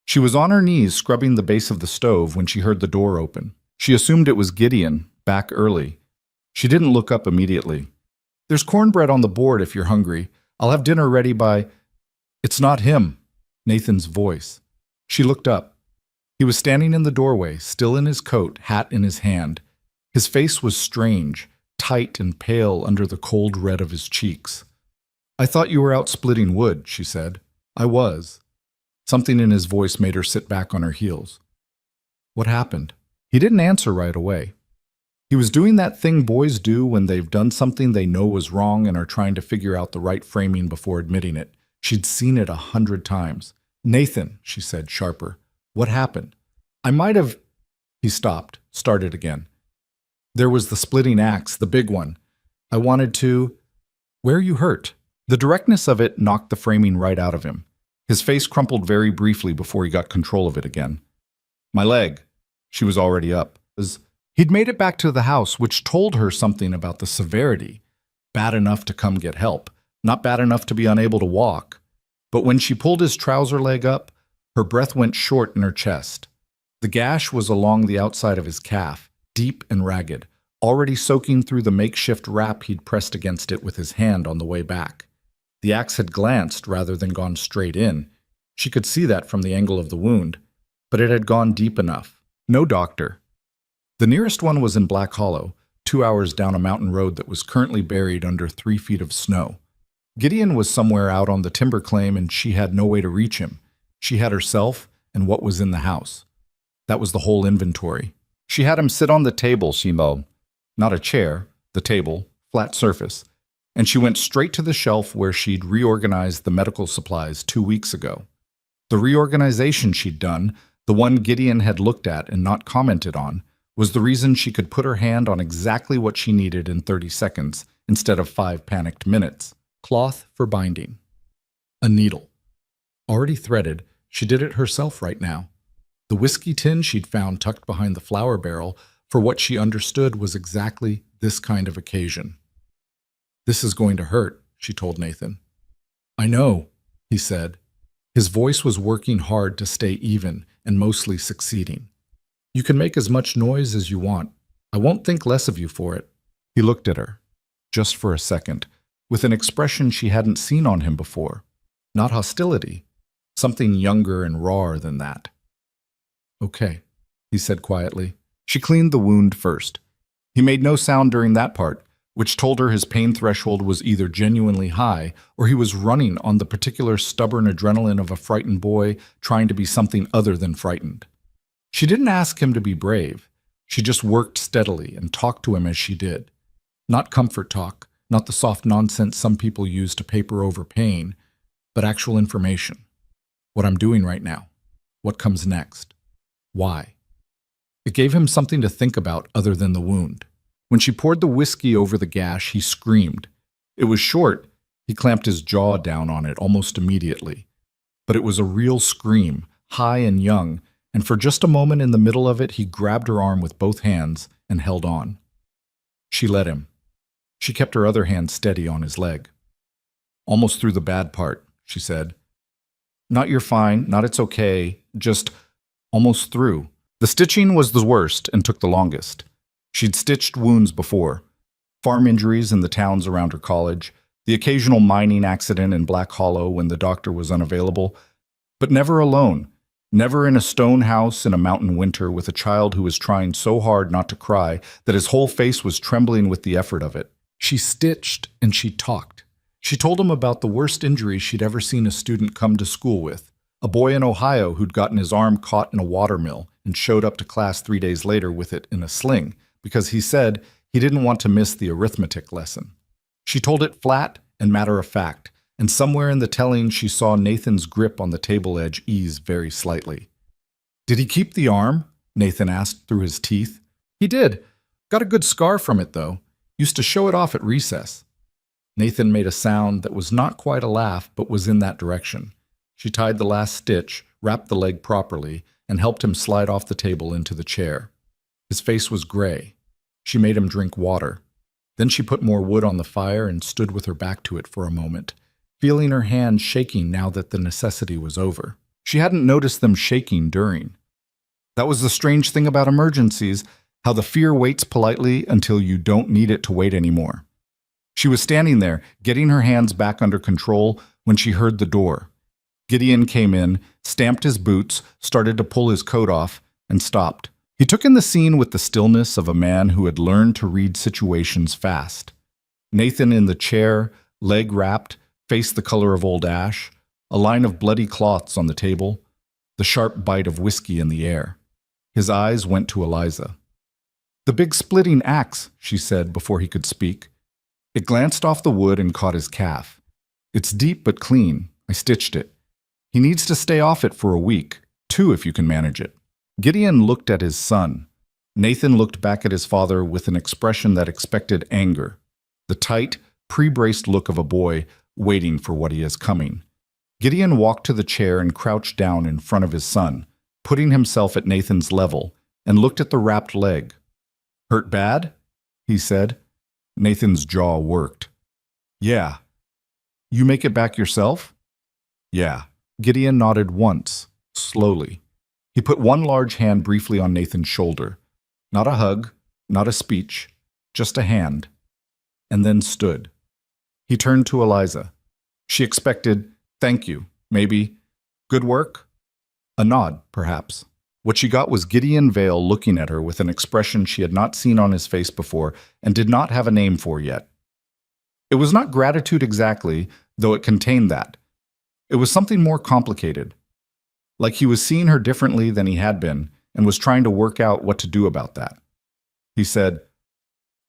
She was on her knees scrubbing the base of the stove when she heard the door open. She assumed it was Gideon, back early. She didn't look up immediately. "There's cornbread on the board if you're hungry. I'll have dinner ready by—" "It's not him." Nathan's voice. She looked up. He was standing in the doorway, still in his coat, hat in his hand. His face was strange, tight and pale under the cold red of his cheeks. "I thought you were out splitting wood," she said. "I was." Something in his voice made her sit back on her heels. "What happened?" He didn't answer right away. He was doing that thing boys do when they've done something they know was wrong and are trying to figure out the right framing before admitting it. She'd seen it 100 times. "Nathan," she said, sharper, "what happened?" "I might have—" He stopped, started again. "There was the splitting axe, the big one. I wanted to—" "Where are you hurt?" The directness of it knocked the framing right out of him. His face crumpled very briefly before he got control of it again. "My leg." She was already up. He'd made it back to the house, which told her something about the severity. Bad enough to come get help, not bad enough to be unable to walk. But when she pulled his trouser leg up, her breath went short in her chest. The gash was along the outside of his calf, deep and ragged, already soaking through the makeshift wrap he'd pressed against it with his hand on the way back. The axe had glanced rather than gone straight in. She could see that from the angle of the wound, but it had gone deep enough. No doctor. The nearest one was in Black Hollow, 2 hours down a mountain road that was currently buried under 3 feet of snow. Gideon was somewhere out on the timber claim and she had no way to reach him. She had herself and what was in the house. That was the whole inventory. She had him sit on the table, she moaned. Not a chair, the table, flat surface. And she went straight to the shelf where she'd reorganized the medical supplies 2 weeks ago. The reorganization she'd done, the one Gideon had looked at and not commented on, was the reason she could put her hand on exactly what she needed in 30 seconds instead of 5 panicked minutes. Cloth for binding. A needle. Already threaded, she did it herself right now. The whiskey tin she'd found tucked behind the flour barrel for what she understood was exactly this kind of occasion. "This is going to hurt," she told Nathan. "I know," he said. His voice was working hard to stay even and mostly succeeding. "You can make as much noise as you want. I won't think less of you for it." He looked at her, just for a second, with an expression she hadn't seen on him before. Not hostility, something younger and rawer than that. "Okay," he said quietly. She cleaned the wound first. He made no sound during that part, which told her his pain threshold was either genuinely high or he was running on the particular stubborn adrenaline of a frightened boy trying to be something other than frightened. She didn't ask him to be brave. She just worked steadily and talked to him as she did. Not comfort talk, not the soft nonsense some people use to paper over pain, but actual information. What I'm doing right now. What comes next. Why. It gave him something to think about other than the wound. When she poured the whiskey over the gash, he screamed. It was short. He clamped his jaw down on it almost immediately. But it was a real scream, high and young, and for just a moment in the middle of it, he grabbed her arm with both hands and held on. She let him. She kept her other hand steady on his leg. "Almost through the bad part," she said. "Not you're fine, not it's okay, just almost through." The stitching was the worst and took the longest. She'd stitched wounds before. Farm injuries in the towns around her college, the occasional mining accident in Black Hollow when the doctor was unavailable, but never alone. Never in a stone house in a mountain winter with a child who was trying so hard not to cry that his whole face was trembling with the effort of it. She stitched and she talked. She told him about the worst injury she'd ever seen a student come to school with. A boy in Ohio who'd gotten his arm caught in a watermill and showed up to class 3 days later with it in a sling because he said he didn't want to miss the arithmetic lesson. She told it flat and matter of fact, and somewhere in the telling she saw Nathan's grip on the table edge ease very slightly. "Did he keep the arm?" Nathan asked through his teeth. "He did. Got a good scar from it, though. Used to show it off at recess." Nathan made a sound that was not quite a laugh, but was in that direction. She tied the last stitch, wrapped the leg properly, and helped him slide off the table into the chair. His face was gray. She made him drink water. Then she put more wood on the fire and stood with her back to it for a moment, feeling her hands shaking now that the necessity was over. She hadn't noticed them shaking during. That was the strange thing about emergencies, how the fear waits politely until you don't need it to wait anymore. She was standing there, getting her hands back under control, when she heard the door. Gideon came in, stamped his boots, started to pull his coat off, and stopped. He took in the scene with the stillness of a man who had learned to read situations fast. Nathan in the chair, leg wrapped, face the color of old ash, a line of bloody cloths on the table, the sharp bite of whiskey in the air. His eyes went to Eliza. "The big splitting axe," she said before he could speak. It glanced off the wood and caught his calf. "It's deep but clean. I stitched it. He needs to stay off it for a week, 2 if you can manage it." Gideon looked at his son. Nathan looked back at his father with an expression that expected anger, the tight, pre-braced look of a boy waiting for what he is coming. Gideon walked to the chair and crouched down in front of his son, putting himself at Nathan's level, and looked at the wrapped leg. "Hurt bad?" he said. Nathan's jaw worked. "Yeah." "You make it back yourself?" "Yeah." Gideon nodded once, slowly. He put one large hand briefly on Nathan's shoulder. Not a hug, not a speech, just a hand. And then stood. He turned to Eliza. She expected, "Thank you," maybe, "Good work?" A nod, perhaps. What she got was Gideon Vale looking at her with an expression she had not seen on his face before and did not have a name for yet. It was not gratitude exactly, though it contained that. It was something more complicated. Like he was seeing her differently than he had been and was trying to work out what to do about that. He said,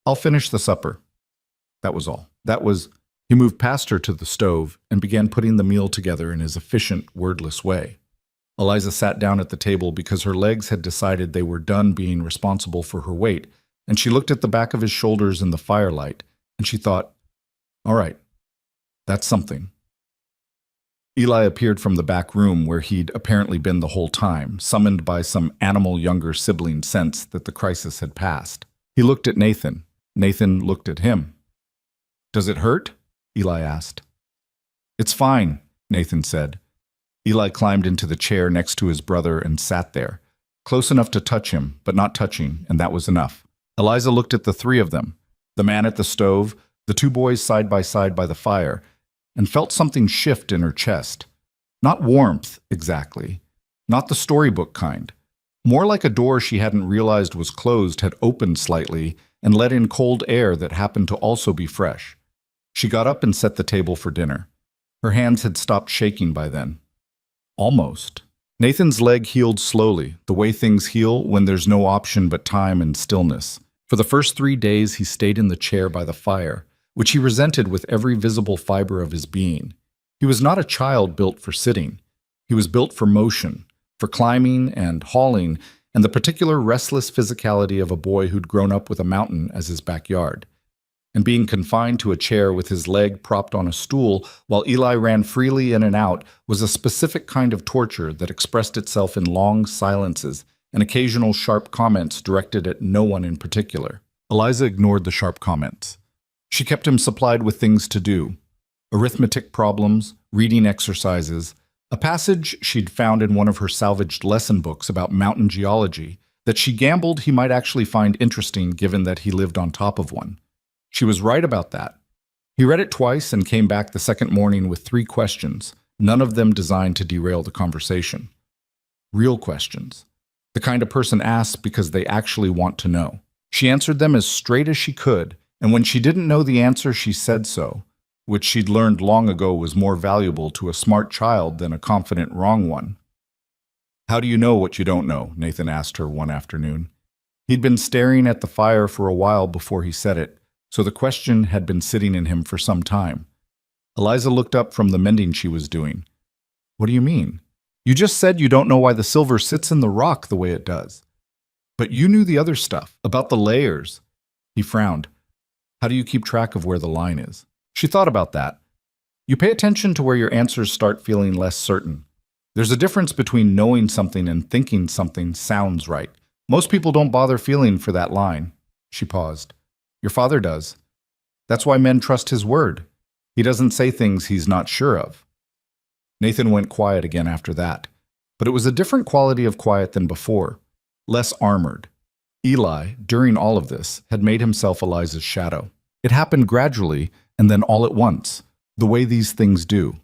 "I'll finish the supper." That was all. He moved past her to the stove and began putting the meal together in his efficient, wordless way. Eliza sat down at the table because her legs had decided they were done being responsible for her weight, and she looked at the back of his shoulders in the firelight, and she thought, "All right, that's something." Eli appeared from the back room where he'd apparently been the whole time, summoned by some animal younger sibling sense that the crisis had passed. He looked at Nathan. Nathan looked at him. "Does it hurt?" Eli asked. "It's fine," Nathan said. Eli climbed into the chair next to his brother and sat there, close enough to touch him, but not touching, and that was enough. Eliza looked at the 3 of them, the man at the stove, the 2 boys side by the fire, and felt something shift in her chest. Not warmth, exactly. Not the storybook kind. More like a door she hadn't realized was closed had opened slightly and let in cold air that happened to also be fresh. She got up and set the table for dinner. Her hands had stopped shaking by then. Almost. Nathan's leg healed slowly, the way things heal when there's no option but time and stillness. For the first 3 days he stayed in the chair by the fire, which he resented with every visible fiber of his being. He was not a child built for sitting. He was built for motion, for climbing and hauling, and the particular restless physicality of a boy who'd grown up with a mountain as his backyard. And being confined to a chair with his leg propped on a stool while Eli ran freely in and out was a specific kind of torture that expressed itself in long silences and occasional sharp comments directed at no one in particular. Eliza ignored the sharp comments. She kept him supplied with things to do. Arithmetic problems, reading exercises, a passage she'd found in one of her salvaged lesson books about mountain geology that she gambled he might actually find interesting given that he lived on top of one. She was right about that. He read it twice and came back the second morning with 3 questions, none of them designed to derail the conversation. Real questions. The kind a person asks because they actually want to know. She answered them as straight as she could, and when she didn't know the answer, she said so, which she'd learned long ago was more valuable to a smart child than a confident wrong one. "How do you know what you don't know?" Nathan asked her one afternoon. He'd been staring at the fire for a while before he said it, so the question had been sitting in him for some time. Eliza looked up from the mending she was doing. "What do you mean? You just said you don't know why the silver sits in the rock the way it does. But you knew the other stuff, about the layers." He frowned. "How do you keep track of where the line is?" She thought about that. You pay attention to where your answers start feeling less certain. There's a difference between knowing something and thinking something sounds right. Most people don't bother feeling for that line. She paused. Your father does. That's why men trust his word. He doesn't say things he's not sure of. Nathan went quiet again after that, but it was a different quality of quiet than before, less armored. Eli, during all of this, had made himself Eliza's shadow. It happened gradually and then all at once, the way these things do.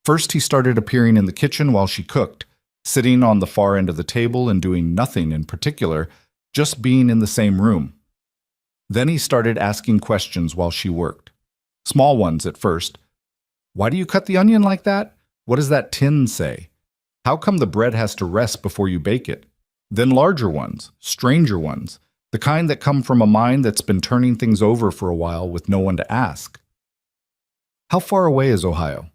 First, he started appearing in the kitchen while she cooked, sitting on the far end of the table and doing nothing in particular, just being in the same room. Then he started asking questions while she worked. Small ones at first. Why do you cut the onion like that? What does that tin say? How come the bread has to rest before you bake it? Then larger ones, stranger ones, the kind that come from a mind that's been turning things over for a while with no one to ask. How far away is Ohio?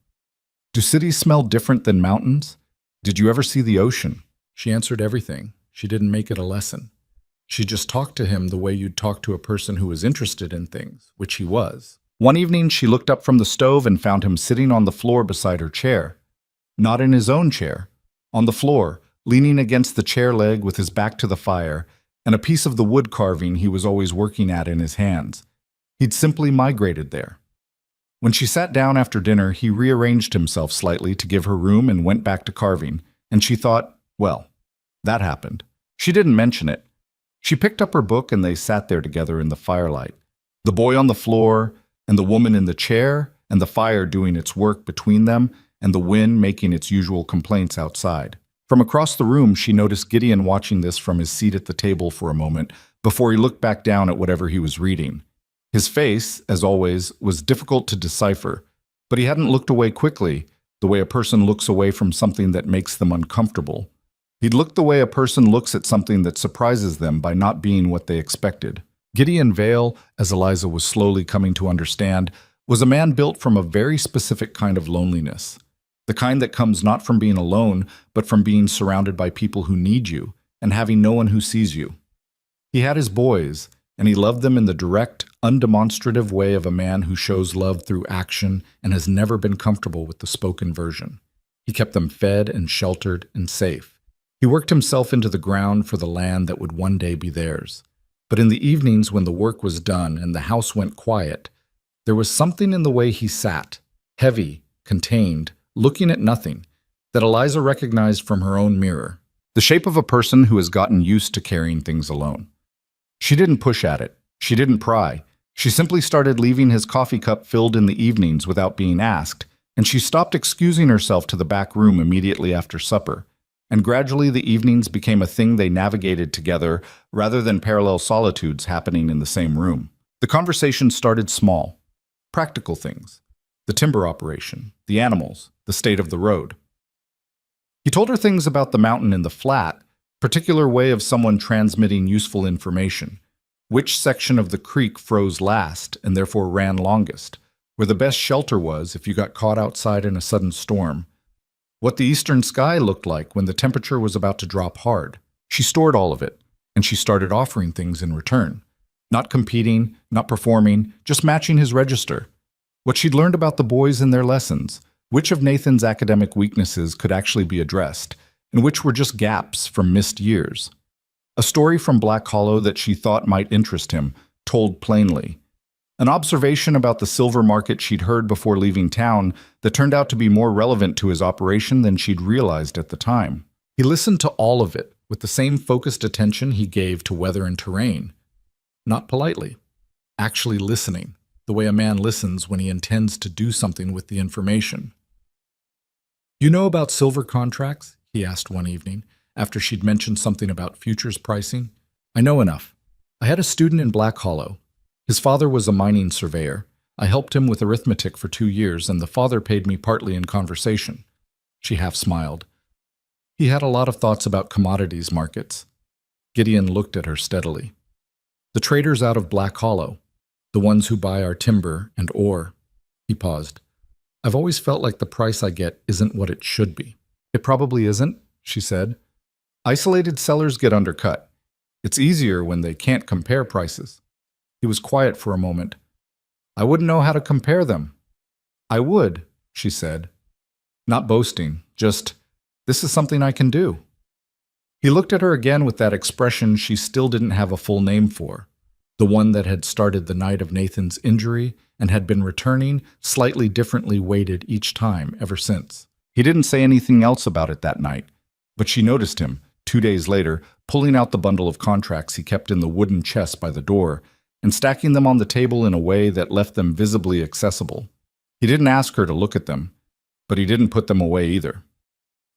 Do cities smell different than mountains? Did you ever see the ocean? She answered everything. She didn't make it a lesson. She just talked to him the way you'd talk to a person who was interested in things, which he was. One evening, she looked up from the stove and found him sitting on the floor beside her chair. Not in his own chair. On the floor, leaning against the chair leg with his back to the fire, and a piece of the wood carving he was always working at in his hands. He'd simply migrated there. When she sat down after dinner, he rearranged himself slightly to give her room and went back to carving, and she thought, well, that happened. She didn't mention it. She picked up her book and they sat there together in the firelight. The boy on the floor, and the woman in the chair, and the fire doing its work between them, and the wind making its usual complaints outside. From across the room, she noticed Gideon watching this from his seat at the table for a moment before he looked back down at whatever he was reading. His face, as always, was difficult to decipher, but he hadn't looked away quickly, the way a person looks away from something that makes them uncomfortable. He'd looked the way a person looks at something that surprises them by not being what they expected. Gideon Vale, as Eliza was slowly coming to understand, was a man built from a very specific kind of loneliness. The kind that comes not from being alone, but from being surrounded by people who need you and having no one who sees you. He had his boys, and he loved them in the direct, undemonstrative way of a man who shows love through action and has never been comfortable with the spoken version. He kept them fed and sheltered and safe. He worked himself into the ground for the land that would one day be theirs. But in the evenings when the work was done and the house went quiet, there was something in the way he sat, heavy, contained, looking at nothing, that Eliza recognized from her own mirror. The shape of a person who has gotten used to carrying things alone. She didn't push at it. She didn't pry. She simply started leaving his coffee cup filled in the evenings without being asked, and she stopped excusing herself to the back room immediately after supper. And gradually the evenings became a thing they navigated together rather than parallel solitudes happening in the same room. The conversation started small. Practical things. The timber operation, the animals, the state of the road. He told her things about the mountain in the flat, particular way of someone transmitting useful information, which section of the creek froze last and therefore ran longest, where the best shelter was if you got caught outside in a sudden storm, what the eastern sky looked like when the temperature was about to drop hard. She stored all of it, and she started offering things in return. Not competing, not performing, just matching his register. What she'd learned about the boys in their lessons, which of Nathan's academic weaknesses could actually be addressed, and which were just gaps from missed years. A story from Black Hollow that she thought might interest him, told plainly. An observation about the silver market she'd heard before leaving town that turned out to be more relevant to his operation than she'd realized at the time. He listened to all of it with the same focused attention he gave to weather and terrain. Not politely, actually listening, the way a man listens when he intends to do something with the information. "You know about silver contracts?" he asked one evening, after she'd mentioned something about futures pricing. "I know enough. I had a student in Black Hollow. His father was a mining surveyor. I helped him with arithmetic for 2 years, and the father paid me partly in conversation." She half smiled. He had a lot of thoughts about commodities markets. Gideon looked at her steadily. "The traders out of Black Hollow, the ones who buy our timber and ore." He paused. "I've always felt like the price I get isn't what it should be." "It probably isn't," she said. "Isolated sellers get undercut. It's easier when they can't compare prices." He was quiet for a moment. "I wouldn't know how to compare them." "I would," she said. "Not boasting, just, this is something I can do." He looked at her again with that expression she still didn't have a full name for, the one that had started the night of Nathan's injury and had been returning, slightly differently weighted each time ever since. He didn't say anything else about it that night, but she noticed him, 2 days later, pulling out the bundle of contracts he kept in the wooden chest by the door and stacking them on the table in a way that left them visibly accessible. He didn't ask her to look at them, but he didn't put them away either.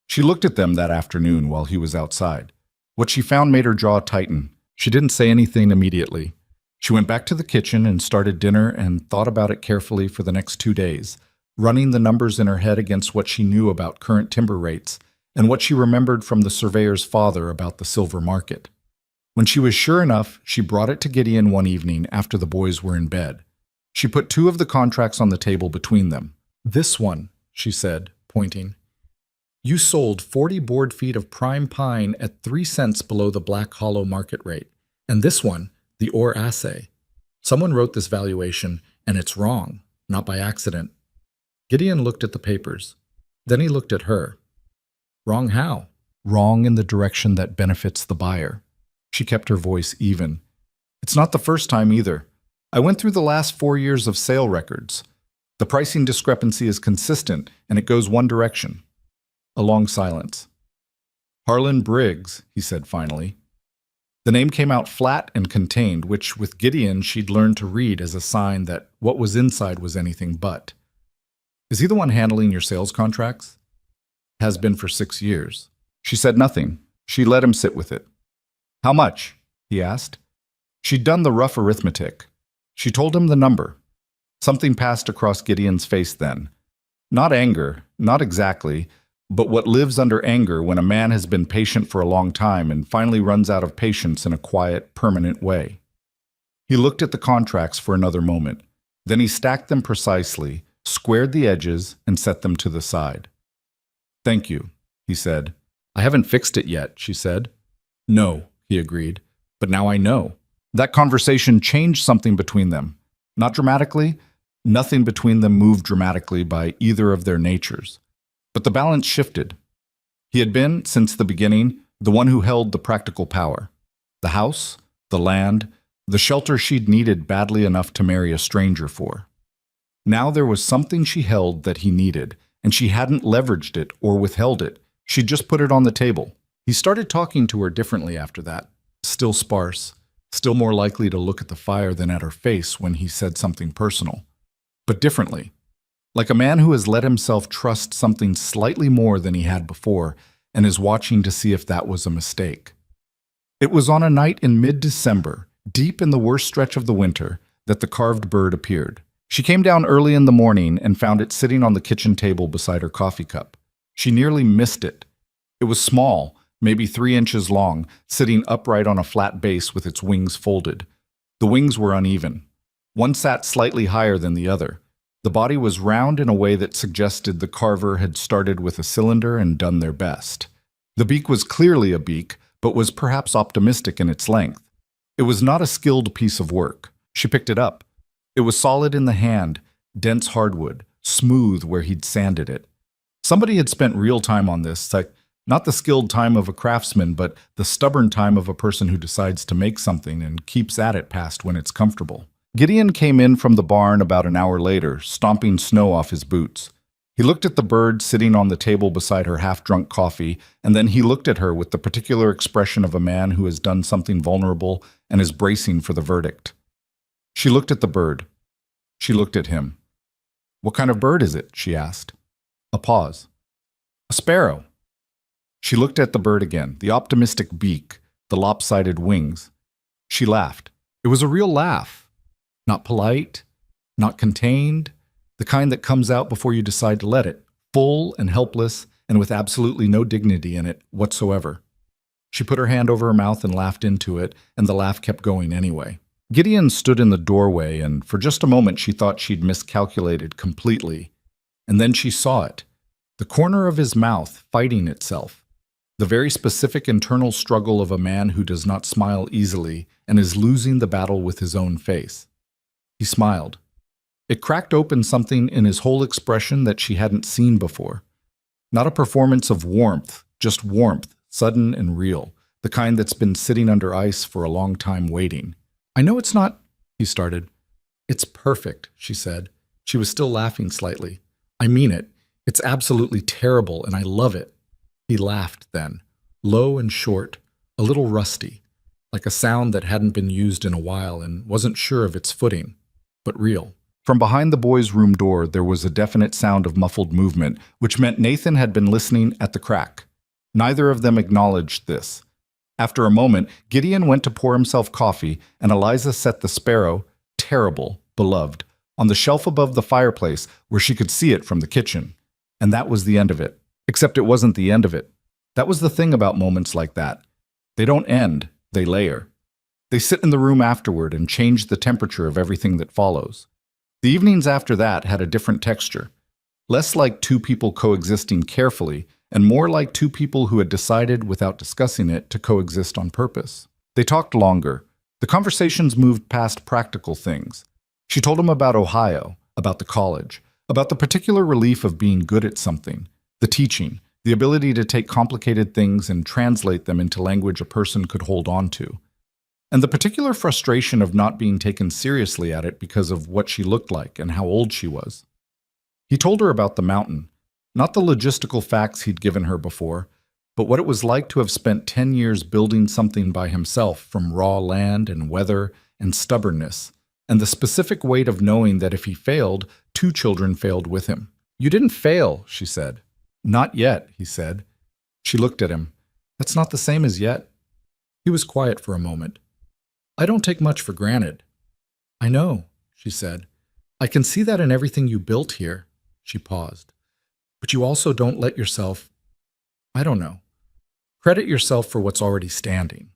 She looked at them that afternoon while he was outside. What she found made her jaw tighten. She didn't say anything immediately. She went back to the kitchen and started dinner and thought about it carefully for the next 2 days, running the numbers in her head against what she knew about current timber rates and what she remembered from the surveyor's father about the silver market. When she was sure enough, she brought it to Gideon one evening after the boys were in bed. She put 2 of the contracts on the table between them. "This one," she said, pointing. "You sold 40 board feet of prime pine at 3 cents below the Black Hollow market rate. And this one, the ore assay. Someone wrote this valuation, and it's wrong, not by accident." Gideon looked at the papers. Then he looked at her. "Wrong how?" "Wrong in the direction that benefits the buyer." She kept her voice even. "It's not the first time either. I went through the last 4 years of sale records. The pricing discrepancy is consistent, and it goes one direction." A long silence. "Harlan Briggs," he said finally. The name came out flat and contained, which with Gideon she'd learned to read as a sign that what was inside was anything but. "Is he the one handling your sales contracts?" "Has been for 6 years." She said nothing. She let him sit with it. "How much?" he asked. She'd done the rough arithmetic. She told him the number. Something passed across Gideon's face then. Not anger, not exactly, but what lives under anger when a man has been patient for a long time and finally runs out of patience in a quiet, permanent way. He looked at the contracts for another moment. Then he stacked them precisely, squared the edges, and set them to the side. "Thank you," he said. "I haven't fixed it yet," she said. "No," he agreed. "But now I know." That conversation changed something between them. Not dramatically. Nothing between them moved dramatically by either of their natures. But the balance shifted. He had been, since the beginning, the one who held the practical power. The house, the land, the shelter she'd needed badly enough to marry a stranger for. Now there was something she held that he needed, and she hadn't leveraged it or withheld it. She'd just put it on the table. He started talking to her differently after that. Still sparse, still more likely to look at the fire than at her face when he said something personal. But differently. Like a man who has let himself trust something slightly more than he had before and is watching to see if that was a mistake. It was on a night in mid-December, deep in the worst stretch of the winter, that the carved bird appeared. She came down early in the morning and found it sitting on the kitchen table beside her coffee cup. She nearly missed it. It was small, maybe 3 inches long, sitting upright on a flat base with its wings folded. The wings were uneven. One sat slightly higher than the other. The body was round in a way that suggested the carver had started with a cylinder and done their best. The beak was clearly a beak, but was perhaps optimistic in its length. It was not a skilled piece of work. She picked it up. It was solid in the hand, dense hardwood, smooth where he'd sanded it. Somebody had spent real time on this, like not the skilled time of a craftsman, but the stubborn time of a person who decides to make something and keeps at it past when it's comfortable. Gideon came in from the barn about an hour later, stomping snow off his boots. He looked at the bird sitting on the table beside her half-drunk coffee, and then he looked at her with the particular expression of a man who has done something vulnerable and is bracing for the verdict. She looked at the bird. She looked at him. "What kind of bird is it?" she asked. A pause. "A sparrow." She looked at the bird again, the optimistic beak, the lopsided wings. She laughed. It was a real laugh. Not polite, not contained, the kind that comes out before you decide to let it, full and helpless and with absolutely no dignity in it whatsoever. She put her hand over her mouth and laughed into it, and the laugh kept going anyway. Gideon stood in the doorway, and for just a moment she thought she'd miscalculated completely. And then she saw it, the corner of his mouth fighting itself, the very specific internal struggle of a man who does not smile easily and is losing the battle with his own face. He smiled. It cracked open something in his whole expression that she hadn't seen before. Not a performance of warmth, just warmth, sudden and real, the kind that's been sitting under ice for a long time waiting. "I know it's not," he started. "It's perfect," she said. She was still laughing slightly. "I mean it. It's absolutely terrible, and I love it." He laughed then, low and short, a little rusty, like a sound that hadn't been used in a while and wasn't sure of its footing, but real. From behind the boys' room door, there was a definite sound of muffled movement, which meant Nathan had been listening at the crack. Neither of them acknowledged this. After a moment, Gideon went to pour himself coffee, and Eliza set the sparrow, terrible, beloved, on the shelf above the fireplace where she could see it from the kitchen. And that was the end of it. Except it wasn't the end of it. That was the thing about moments like that. They don't end, they layer. They sit in the room afterward and change the temperature of everything that follows. The evenings after that had a different texture, less like two people coexisting carefully, and more like two people who had decided, without discussing it, to coexist on purpose. They talked longer. The conversations moved past practical things. She told him about Ohio, about the college, about the particular relief of being good at something, the teaching, the ability to take complicated things and translate them into language a person could hold on to, and the particular frustration of not being taken seriously at it because of what she looked like and how old she was. He told her about the mountain, not the logistical facts he'd given her before, but what it was like to have spent 10 years building something by himself from raw land and weather and stubbornness, and the specific weight of knowing that if he failed, 2 children failed with him. "You didn't fail," she said. "Not yet," he said. She looked at him. "That's not the same as yet." He was quiet for a moment. "I don't take much for granted." "I know," she said. "I can see that in everything you built here." She paused. "But you also don't let yourself, I don't know, credit yourself for what's already standing."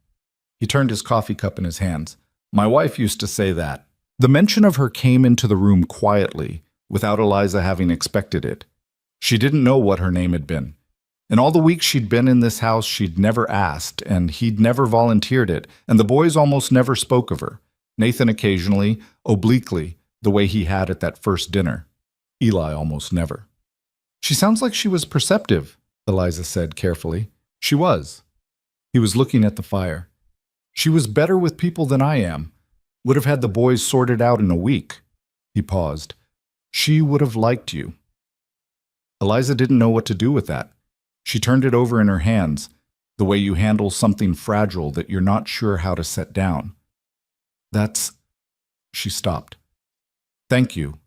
He turned his coffee cup in his hands. "My wife used to say that." The mention of her came into the room quietly, without Eliza having expected it. She didn't know what her name had been. In all the weeks she'd been in this house, she'd never asked, and he'd never volunteered it, and the boys almost never spoke of her. Nathan occasionally, obliquely, the way he had at that first dinner. Eli almost never. "She sounds like she was perceptive," Eliza said carefully. She was. He was looking at the fire. "She was better with people than I am. Would have had the boys sorted out in a week." He paused. "She would have liked you." Eliza didn't know what to do with that. She turned it over in her hands, the way you handle something fragile that you're not sure how to set down. "That's—" She stopped. "Thank you."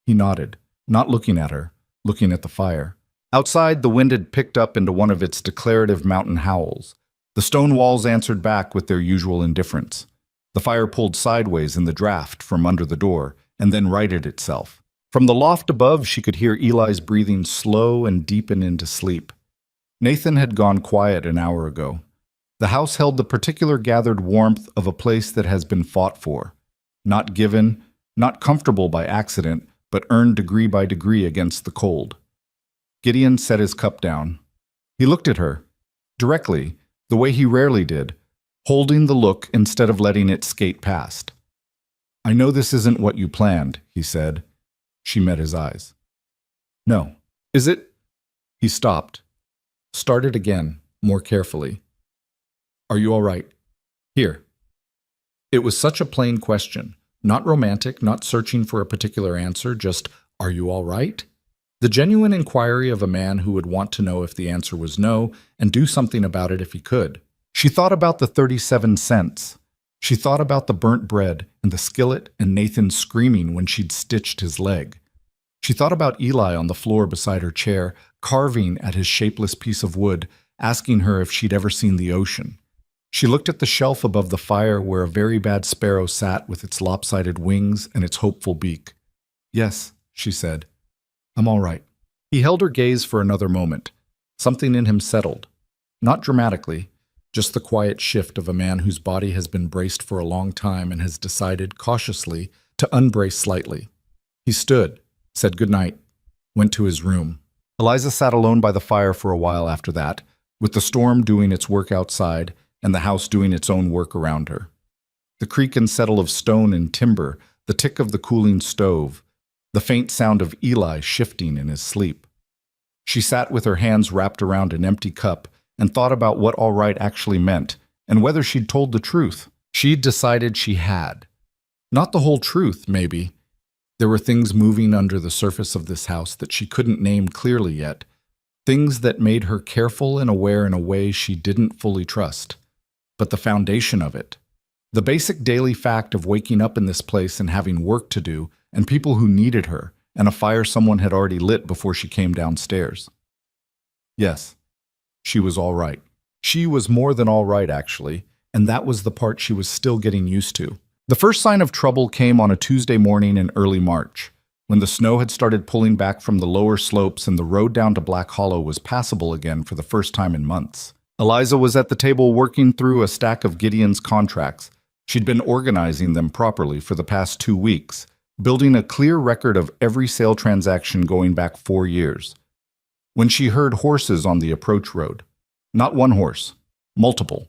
He nodded, not looking at her, looking at the fire. Outside, the wind had picked up into one of its declarative mountain howls. The stone walls answered back with their usual indifference. The fire pulled sideways in the draft from under the door, and then righted itself. From the loft above, she could hear Eli's breathing slow and deepen into sleep. Nathan had gone quiet an hour ago. The house held the particular gathered warmth of a place that has been fought for. Not given, not comfortable by accident, but earned degree by degree against the cold. Gideon set his cup down. He looked at her, directly, the way he rarely did, holding the look instead of letting it skate past. "I know this isn't what you planned," he said. She met his eyes. "No. Is it?" He stopped. Started again, more carefully. "Are you all right? Here." It was such a plain question. Not romantic, not searching for a particular answer, just, "Are you all right?" The genuine inquiry of a man who would want to know if the answer was no and do something about it if he could. She thought about the 37 cents. She thought about the burnt bread and the skillet and Nathan screaming when she'd stitched his leg. She thought about Eli on the floor beside her chair, carving at his shapeless piece of wood, asking her if she'd ever seen the ocean. She looked at the shelf above the fire where a very bad sparrow sat with its lopsided wings and its hopeful beak. "Yes," she said. "I'm all right." He held her gaze for another moment. Something in him settled. Not dramatically, just the quiet shift of a man whose body has been braced for a long time and has decided, cautiously, to unbrace slightly. He stood, said goodnight, went to his room. Eliza sat alone by the fire for a while after that, with the storm doing its work outside and the house doing its own work around her. The creak and settle of stone and timber, the tick of the cooling stove, the faint sound of Eli shifting in his sleep. She sat with her hands wrapped around an empty cup and thought about what all right actually meant and whether she'd told the truth. She'd decided she had. Not the whole truth, maybe. There were things moving under the surface of this house that she couldn't name clearly yet, things that made her careful and aware in a way she didn't fully trust. But the foundation of it, The basic daily fact of waking up in this place and having work to do, and people who needed her, and a fire someone had already lit before she came downstairs. Yes, she was all right. She was more than all right, actually, and that was the part she was still getting used to. The first sign of trouble came on a Tuesday morning in early March, when the snow had started pulling back from the lower slopes and the road down to Black Hollow was passable again for the first time in months. Eliza was at the table working through a stack of Gideon's contracts. She'd been organizing them properly for the past 2 weeks, building a clear record of every sale transaction going back 4 years. When she heard horses on the approach road. Not one horse, multiple.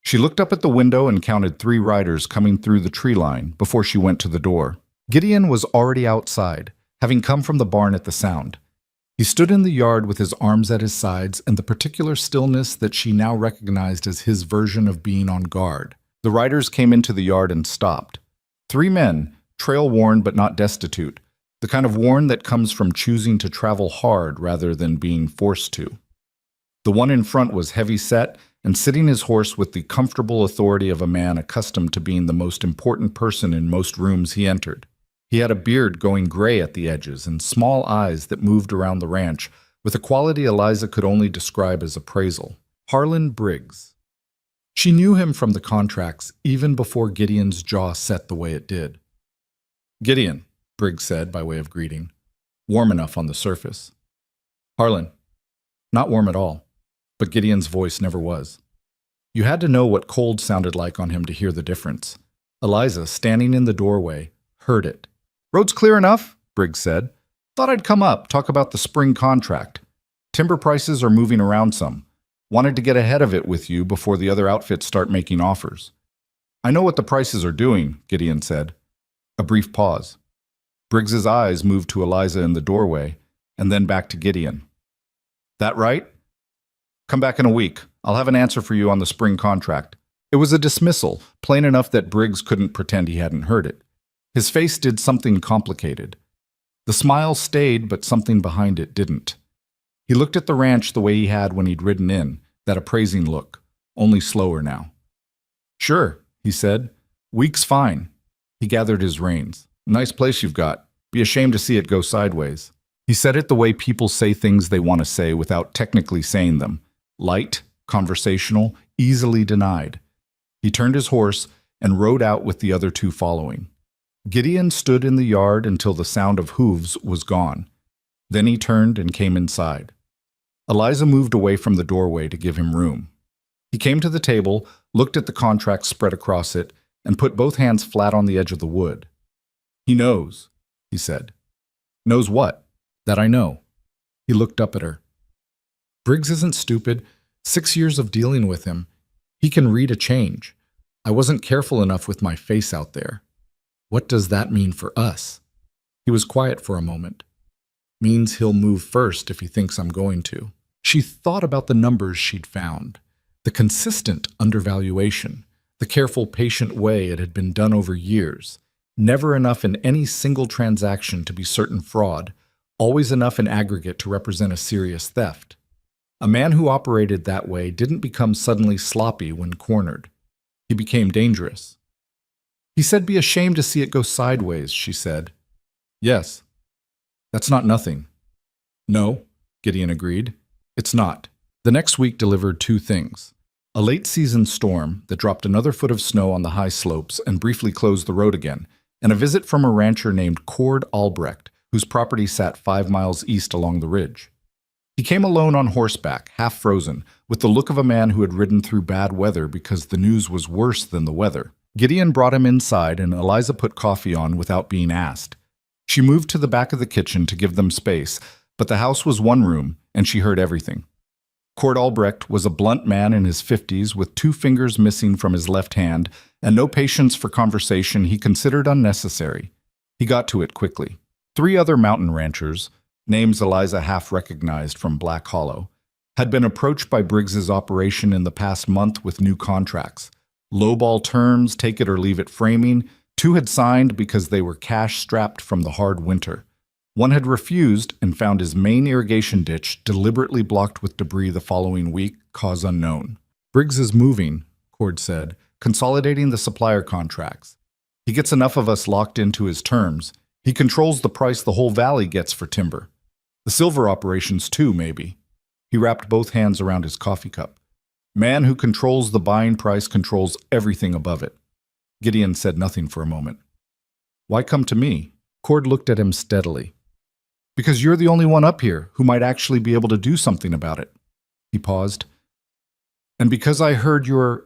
She looked up at the window and counted 3 riders coming through the tree line before she went to the door. Gideon was already outside, having come from the barn at the sound. He stood in the yard with his arms at his sides and the particular stillness that she now recognized as his version of being on guard. The riders came into the yard and stopped. 3 men, trail-worn but not destitute, the kind of worn that comes from choosing to travel hard rather than being forced to. The one in front was heavy-set and sitting his horse with the comfortable authority of a man accustomed to being the most important person in most rooms he entered. He had a beard going gray at the edges and small eyes that moved around the ranch with a quality Eliza could only describe as appraisal. Harlan Briggs. She knew him from the contracts even before Gideon's jaw set the way it did. "Gideon," Briggs said by way of greeting, warm enough on the surface. "Harlan." Not warm at all, but Gideon's voice never was. You had to know what cold sounded like on him to hear the difference. Eliza, standing in the doorway, heard it. "Road's clear enough," Briggs said. "Thought I'd come up, talk about the spring contract. Timber prices are moving around some. Wanted to get ahead of it with you before the other outfits start making offers." "I know what the prices are doing," Gideon said. A brief pause. Briggs's eyes moved to Eliza in the doorway, and then back to Gideon. "That right? Come back in a week. I'll have an answer for you on the spring contract." It was a dismissal, plain enough that Briggs couldn't pretend he hadn't heard it. His face did something complicated. The smile stayed, but something behind it didn't. He looked at the ranch the way he had when he'd ridden in, that appraising look, only slower now. "Sure," he said. "Week's fine." He gathered his reins. "Nice place you've got. Be ashamed to see it go sideways." He said it the way people say things they want to say without technically saying them. Light, conversational, easily denied. He turned his horse and rode out with the other 2 following. Gideon stood in the yard until the sound of hooves was gone. Then he turned and came inside. Eliza moved away from the doorway to give him room. He came to the table, looked at the contract spread across it, and put both hands flat on the edge of the wood. "He knows," he said. "Knows what?" "That I know." He looked up at her. "Briggs isn't stupid. 6 years of dealing with him. He can read a change. I wasn't careful enough with my face out there. What does that mean for us?" He was quiet for a moment. "Means he'll move first if he thinks I'm going to." She thought about the numbers she'd found, the consistent undervaluation, the careful, patient way it had been done over years, never enough in any single transaction to be certain fraud, always enough in aggregate to represent a serious theft. A man who operated that way didn't become suddenly sloppy when cornered. He became dangerous. "He said be ashamed to see it go sideways," she said. "Yes. That's not nothing." "No," Gideon agreed. "It's not." The next week delivered 2 things. A late-season storm that dropped another foot of snow on the high slopes and briefly closed the road again, and a visit from a rancher named Cord Albrecht, whose property sat 5 miles east along the ridge. He came alone on horseback, half frozen, with the look of a man who had ridden through bad weather because the news was worse than the weather. Gideon brought him inside, and Eliza put coffee on without being asked. She moved to the back of the kitchen to give them space, but the house was one room, and she heard everything. Cord Albrecht was a blunt man in his 50s with 2 fingers missing from his left hand and no patience for conversation he considered unnecessary. He got to it quickly. 3 other mountain ranchers, names Eliza half recognized from Black Hollow, had been approached by Briggs's operation in the past month with new contracts. Lowball terms, take it or leave it framing. 2 had signed because they were cash-strapped from the hard winter. One had refused and found his main irrigation ditch deliberately blocked with debris the following week, cause unknown. "Briggs is moving," Cord said, consolidating the supplier contracts. He gets enough of us locked into his terms. He controls the price the whole valley gets for timber. The silver operations too, maybe. He wrapped both hands around his coffee cup. Man who controls the buying price controls everything above it. Gideon said nothing for a moment. Why come to me? Cord looked at him steadily. Because you're the only one up here who might actually be able to do something about it. He paused. And because I heard your...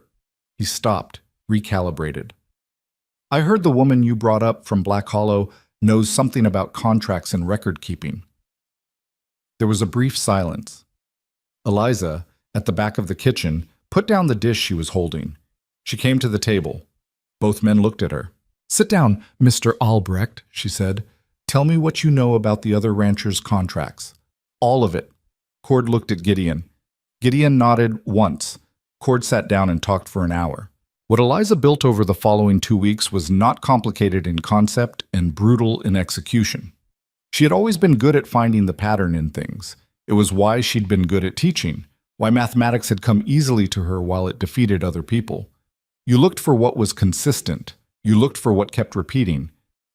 He stopped, recalibrated. I heard the woman you brought up from Black Hollow knows something about contracts and record keeping. There was a brief silence. Eliza, at the back of the kitchen, put down the dish she was holding. She came to the table. Both men looked at her. Sit down, Mr. Albrecht, she said. Tell me what you know about the other ranchers' contracts. All of it. Cord looked at Gideon. Gideon nodded once. Cord sat down and talked for an hour. What Eliza built over the following 2 weeks was not complicated in concept and brutal in execution. She had always been good at finding the pattern in things. It was why she'd been good at teaching, why mathematics had come easily to her while it defeated other people. You looked for what was consistent. You looked for what kept repeating.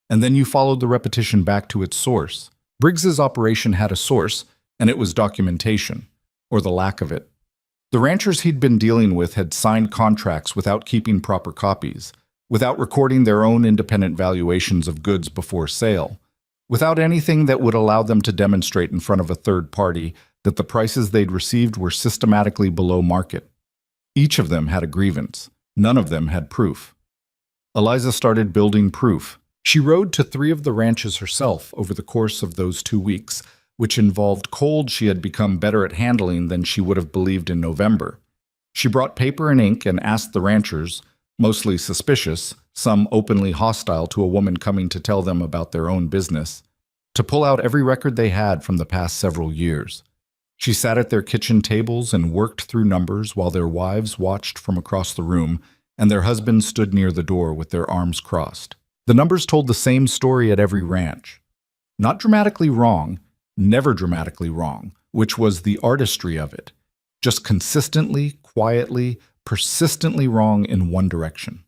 And then you followed the repetition back to its source. Briggs's operation had a source, and it was documentation, or the lack of it. The ranchers he'd been dealing with had signed contracts without keeping proper copies, without recording their own independent valuations of goods before sale, without anything that would allow them to demonstrate in front of a third party that the prices they'd received were systematically below market. Each of them had a grievance. None of them had proof. Eliza started building proof. She rode to 3 of the ranches herself over the course of those 2 weeks, which involved cold she had become better at handling than she would have believed in November. She brought paper and ink and asked the ranchers, mostly suspicious, some openly hostile to a woman coming to tell them about their own business, to pull out every record they had from the past several years. She sat at their kitchen tables and worked through numbers while their wives watched from across the room and their husbands stood near the door with their arms crossed. The numbers told the same story at every ranch. Not dramatically wrong, never dramatically wrong, which was the artistry of it. Just consistently, quietly, persistently wrong in one direction.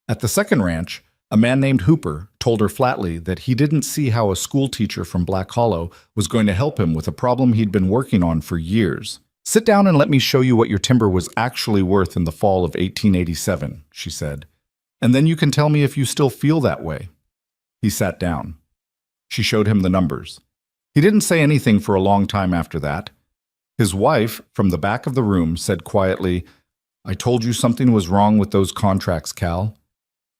At the second ranch, a man named Hooper told her flatly that he didn't see how a schoolteacher from Black Hollow was going to help him with a problem he'd been working on for years. Sit down and let me show you what your timber was actually worth in the fall of 1887, she said. And then you can tell me if you still feel that way. He sat down. She showed him the numbers. He didn't say anything for a long time after that. His wife, from the back of the room, said quietly, I told you something was wrong with those contracts, Cal.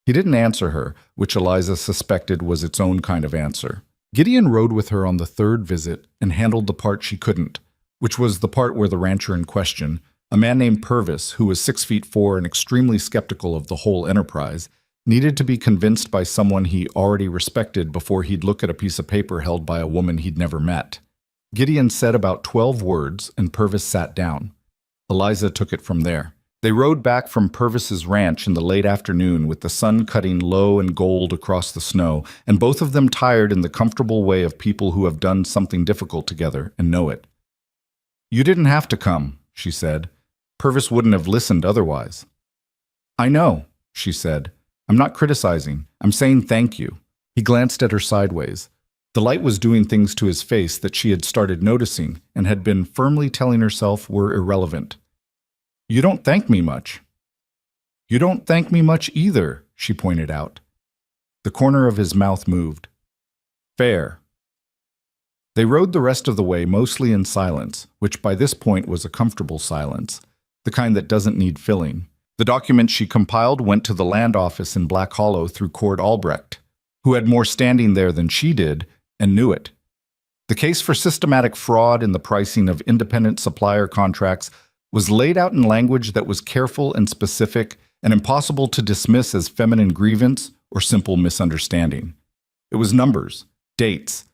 He didn't answer her, which Eliza suspected was its own kind of answer. Gideon rode with her on the 3rd visit and handled the part she couldn't, which was the part where the rancher in question, a man named Purvis, who was 6'4" and extremely skeptical of the whole enterprise, needed to be convinced by someone he already respected before he'd look at a piece of paper held by a woman he'd never met. Gideon said about 12 words, and Purvis sat down. Eliza took it from there. They rode back from Purvis's ranch in the late afternoon with the sun cutting low and gold across the snow, and both of them tired in the comfortable way of people who have done something difficult together and know it. You didn't have to come, she said. Purvis wouldn't have listened otherwise. I know, she said. I'm not criticizing. I'm saying thank you. He glanced at her sideways. The light was doing things to his face that she had started noticing and had been firmly telling herself were irrelevant. You don't thank me much. You don't thank me much either, she pointed out. The corner of his mouth moved. Fair. They rode the rest of the way mostly in silence, which by this point was a comfortable silence, the kind that doesn't need filling. The document she compiled went to the land office in Black Hollow through Cord Albrecht, who had more standing there than she did and knew it. The case for systematic fraud in the pricing of independent supplier contracts was laid out in language that was careful and specific and impossible to dismiss as feminine grievance or simple misunderstanding. It was numbers, dates,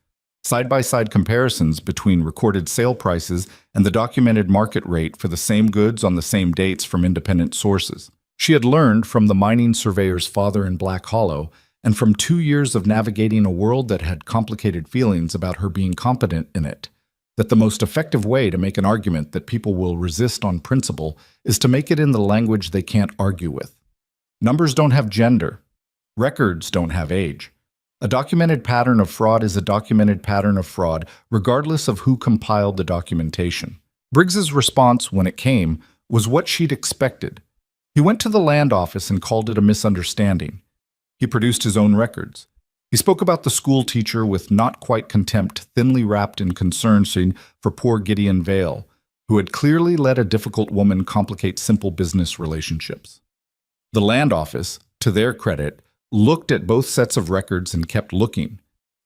side-by-side comparisons between recorded sale prices and the documented market rate for the same goods on the same dates from independent sources. She had learned from the mining surveyor's father in Black Hollow and from 2 years of navigating a world that had complicated feelings about her being competent in it, that the most effective way to make an argument that people will resist on principle is to make it in the language they can't argue with. Numbers don't have gender. Records don't have age. A documented pattern of fraud is a documented pattern of fraud, regardless of who compiled the documentation. Briggs's response, when it came, was what she'd expected. He went to the land office and called it a misunderstanding. He produced his own records. He spoke about the school teacher with not quite contempt, thinly wrapped in concern for poor Gideon Vale, who had clearly let a difficult woman complicate simple business relationships. The land office, to their credit, looked at both sets of records and kept looking.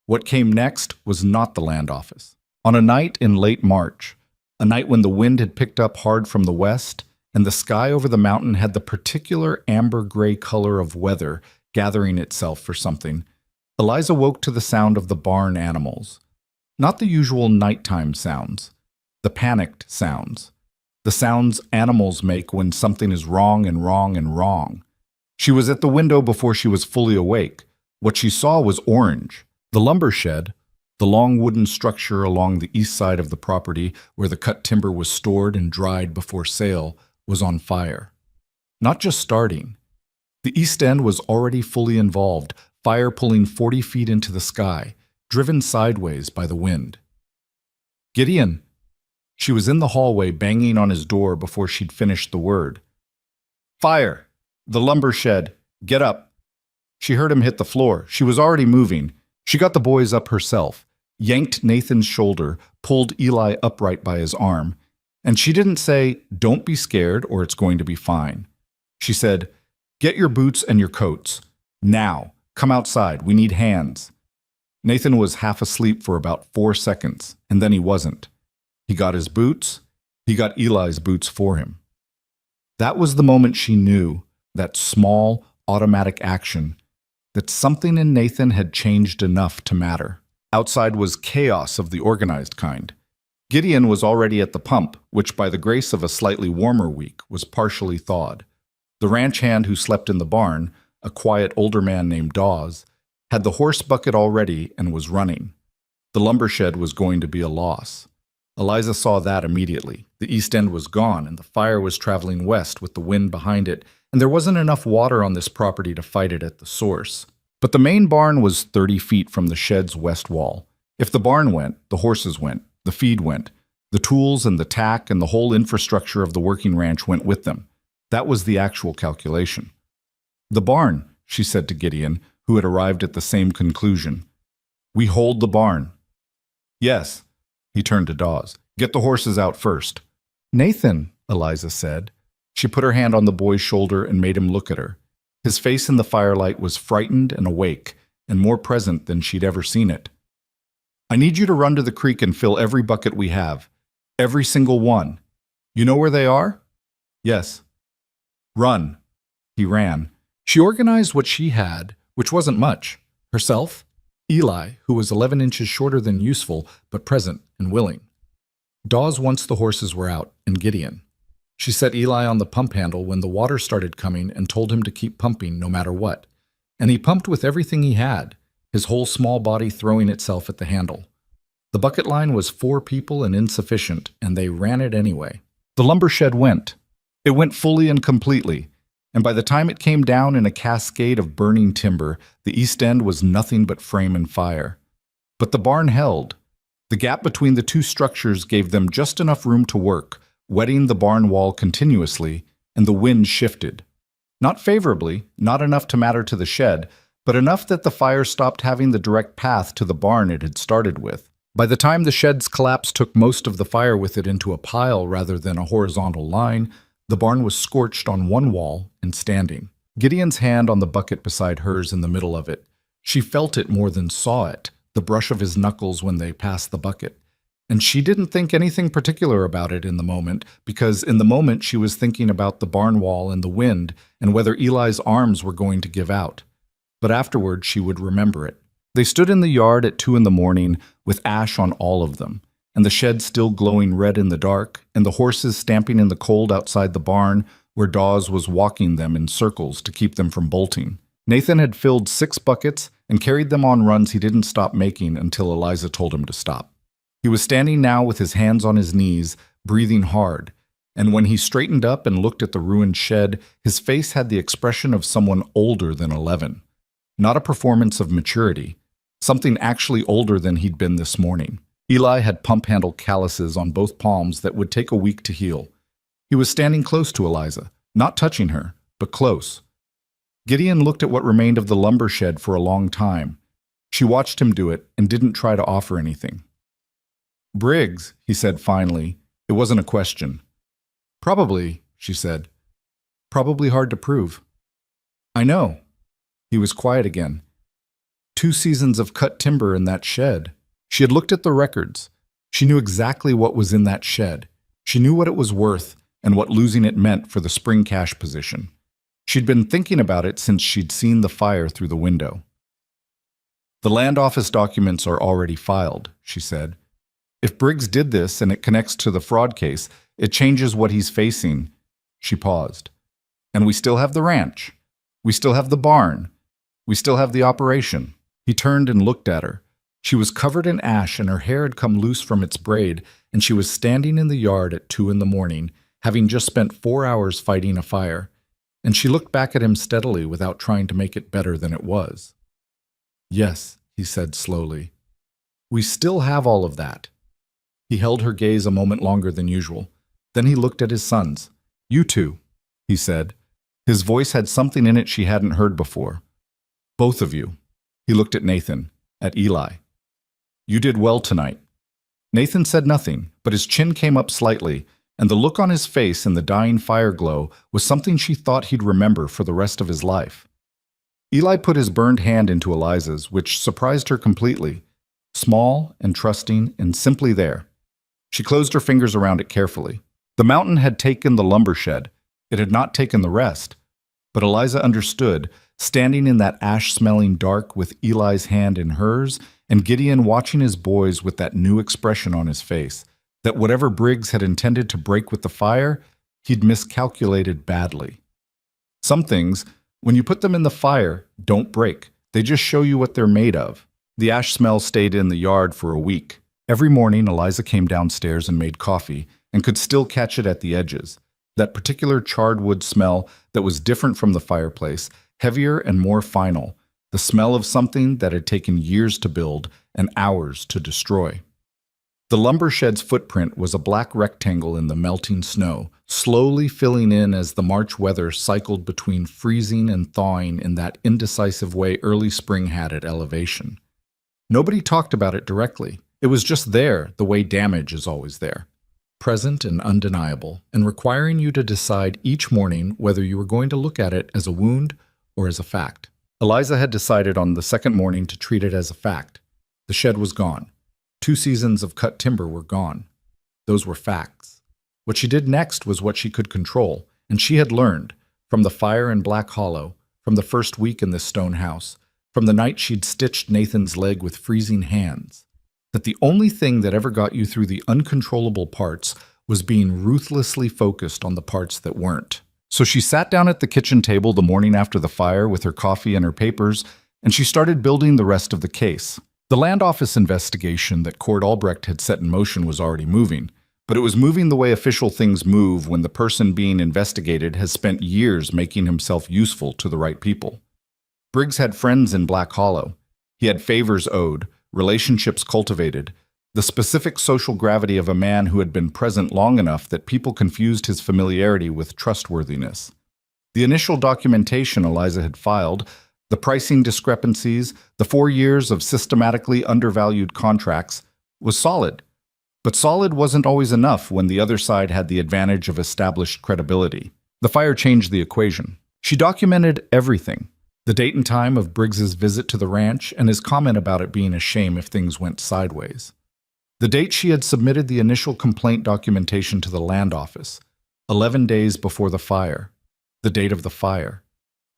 What came next was not the land office. On a night in late March, a night when the wind had picked up hard from the west, and the sky over the mountain had the particular amber-gray color of weather gathering itself for something, Eliza woke to the sound of the barn animals. Not the usual nighttime sounds, the panicked sounds. The sounds animals make when something is wrong and wrong and wrong. She was at the window before she was fully awake. What she saw was orange. The lumber shed, the long wooden structure along the east side of the property where the cut timber was stored and dried before sale, was on fire. Not just starting. The east end was already fully involved, fire pulling 40 feet into the sky, driven sideways by the wind. "Gideon!" She was in the hallway banging on his door before she'd finished the word. "Fire! The lumber shed! Get up!" She heard him hit the floor. She was already moving. She got the boys up herself, yanked Nathan's shoulder, pulled Eli upright by his arm. And she didn't say, "Don't be scared or it's going to be fine." She said, "Get your boots and your coats. Now, come outside. We need hands." Nathan was half asleep for about 4 seconds, and then he wasn't. He got his boots. He got Eli's boots for him. That was the moment she knew, that small, automatic action, that something in Nathan had changed enough to matter. Outside was chaos of the organized kind. Gideon was already at the pump, which by the grace of a slightly warmer week was partially thawed. The ranch hand who slept in the barn, a quiet older man named Dawes, had the horse bucket already and was running. The lumber shed was going to be a loss. Eliza saw that immediately. The east end was gone, and the fire was traveling west with the wind behind it, and there wasn't enough water on this property to fight it at the source. But the main barn was 30 feet from the shed's west wall. If the barn went, the horses went, the feed went, the tools and the tack and the whole infrastructure of the working ranch went with them. That was the actual calculation. "The barn," she said to Gideon, who had arrived at the same conclusion. "We hold the barn." "Yes." He turned to Dawes. "Get the horses out first." "Nathan," Eliza said. She put her hand on the boy's shoulder and made him look at her. His face in the firelight was frightened and awake, and more present than she'd ever seen it. "I need you to run to the creek and fill every bucket we have. Every single one. You know where they are?" "Yes." "Run." He ran. She organized what she had, which wasn't much. Herself, Eli, who was 11 inches shorter than useful, but present and willing. Dawes once the horses were out, and Gideon. She set Eli on the pump handle when the water started coming and told him to keep pumping no matter what. And he pumped with everything he had, his whole small body throwing itself at the handle. The bucket line was 4 people and insufficient, and they ran it anyway. The lumber shed went. It went fully and completely, and by the time it came down in a cascade of burning timber, the east end was nothing but frame and fire. But the barn held. The gap between the two structures gave them just enough room to work, wetting the barn wall continuously, and the wind shifted. Not favorably, not enough to matter to the shed, but enough that the fire stopped having the direct path to the barn it had started with. By the time the shed's collapse took most of the fire with it into a pile rather than a horizontal line, the barn was scorched on one wall and standing. Gideon's hand on the bucket beside hers in the middle of it. She felt it more than saw it, the brush of his knuckles when they passed the bucket. And she didn't think anything particular about it in the moment, because in the moment she was thinking about the barn wall and the wind and whether Eli's arms were going to give out. But afterward she would remember it. They stood in the yard at 2 a.m. with ash on all of them, and the shed still glowing red in the dark, and the horses stamping in the cold outside the barn where Dawes was walking them in circles to keep them from bolting. Nathan had filled 6 buckets and carried them on runs he didn't stop making until Eliza told him to stop. He was standing now with his hands on his knees, breathing hard, And when he straightened up and looked at the ruined shed, his face had the expression of someone older than 11. Not a performance of maturity, something actually older than he'd been this morning. Eli had pump-handle calluses on both palms that would take a week to heal. He was standing close to Eliza, not touching her, but close. Gideon looked at what remained of the lumber shed for a long time. She watched him do it and didn't try to offer anything. "Briggs," he said finally. It wasn't a question. "Probably," she said. "Probably hard to prove." "I know." He was quiet again. 2 seasons of cut timber in that shed. She had looked at the records. She knew exactly what was in that shed. She knew what it was worth and what losing it meant for the spring cash position. She'd been thinking about it since she'd seen the fire through the window. "The land office documents are already filed," she said. "If Briggs did this and it connects to the fraud case, it changes what he's facing." She paused. "And we still have the ranch. We still have the barn. We still have the operation." He turned and looked at her. She was covered in ash and her hair had come loose from its braid, and she was standing in the yard at 2 in the morning, having just spent 4 hours fighting a fire. And she looked back at him steadily without trying to make it better than it was. "Yes," he said slowly. "We still have all of that." He held her gaze a moment longer than usual. Then he looked at his sons. "You two," he said. His voice had something in it she hadn't heard before. "Both of you." He looked at Nathan, at Eli. "You did well tonight." Nathan said nothing, but his chin came up slightly, and the look on his face in the dying fire glow was something she thought he'd remember for the rest of his life. Eli put his burned hand into Eliza's, which surprised her completely. Small and trusting and simply there. She closed her fingers around it carefully. The mountain had taken the lumber shed. It had not taken the rest. But Eliza understood, standing in that ash-smelling dark with Eli's hand in hers, and Gideon watching his boys with that new expression on his face, that whatever Briggs had intended to break with the fire, he'd miscalculated badly. Some things, when you put them in the fire, don't break. They just show you what they're made of. The ash smell stayed in the yard for a week. Every morning, Eliza came downstairs and made coffee, and could still catch it at the edges. That particular charred wood smell that was different from the fireplace, heavier and more final, the smell of something that had taken years to build and hours to destroy. The lumber shed's footprint was a black rectangle in the melting snow, slowly filling in as the March weather cycled between freezing and thawing in that indecisive way early spring had at elevation. Nobody talked about it directly. It was just there, the way damage is always there. Present and undeniable, and requiring you to decide each morning whether you were going to look at it as a wound or as a fact. Eliza had decided on the second morning to treat it as a fact. The shed was gone. 2 seasons of cut timber were gone. Those were facts. What she did next was what she could control, and she had learned, from the fire in Black Hollow, from the first week in this stone house, from the night she'd stitched Nathan's leg with freezing hands, that the only thing that ever got you through the uncontrollable parts was being ruthlessly focused on the parts that weren't. So she sat down at the kitchen table the morning after the fire with her coffee and her papers, and she started building the rest of the case. The land office investigation that Cord Albrecht had set in motion was already moving, but it was moving the way official things move when the person being investigated has spent years making himself useful to the right people. Briggs had friends in Black Hollow. He had favors owed, relationships cultivated, the specific social gravity of a man who had been present long enough that people confused his familiarity with trustworthiness. The initial documentation Eliza had filed, the pricing discrepancies, the 4 years of systematically undervalued contracts, was solid. But solid wasn't always enough when the other side had the advantage of established credibility. The fire changed the equation. She documented everything. The date and time of Briggs's visit to the ranch and his comment about it being a shame if things went sideways. The date she had submitted the initial complaint documentation to the land office, 11 days before the fire. The date of the fire.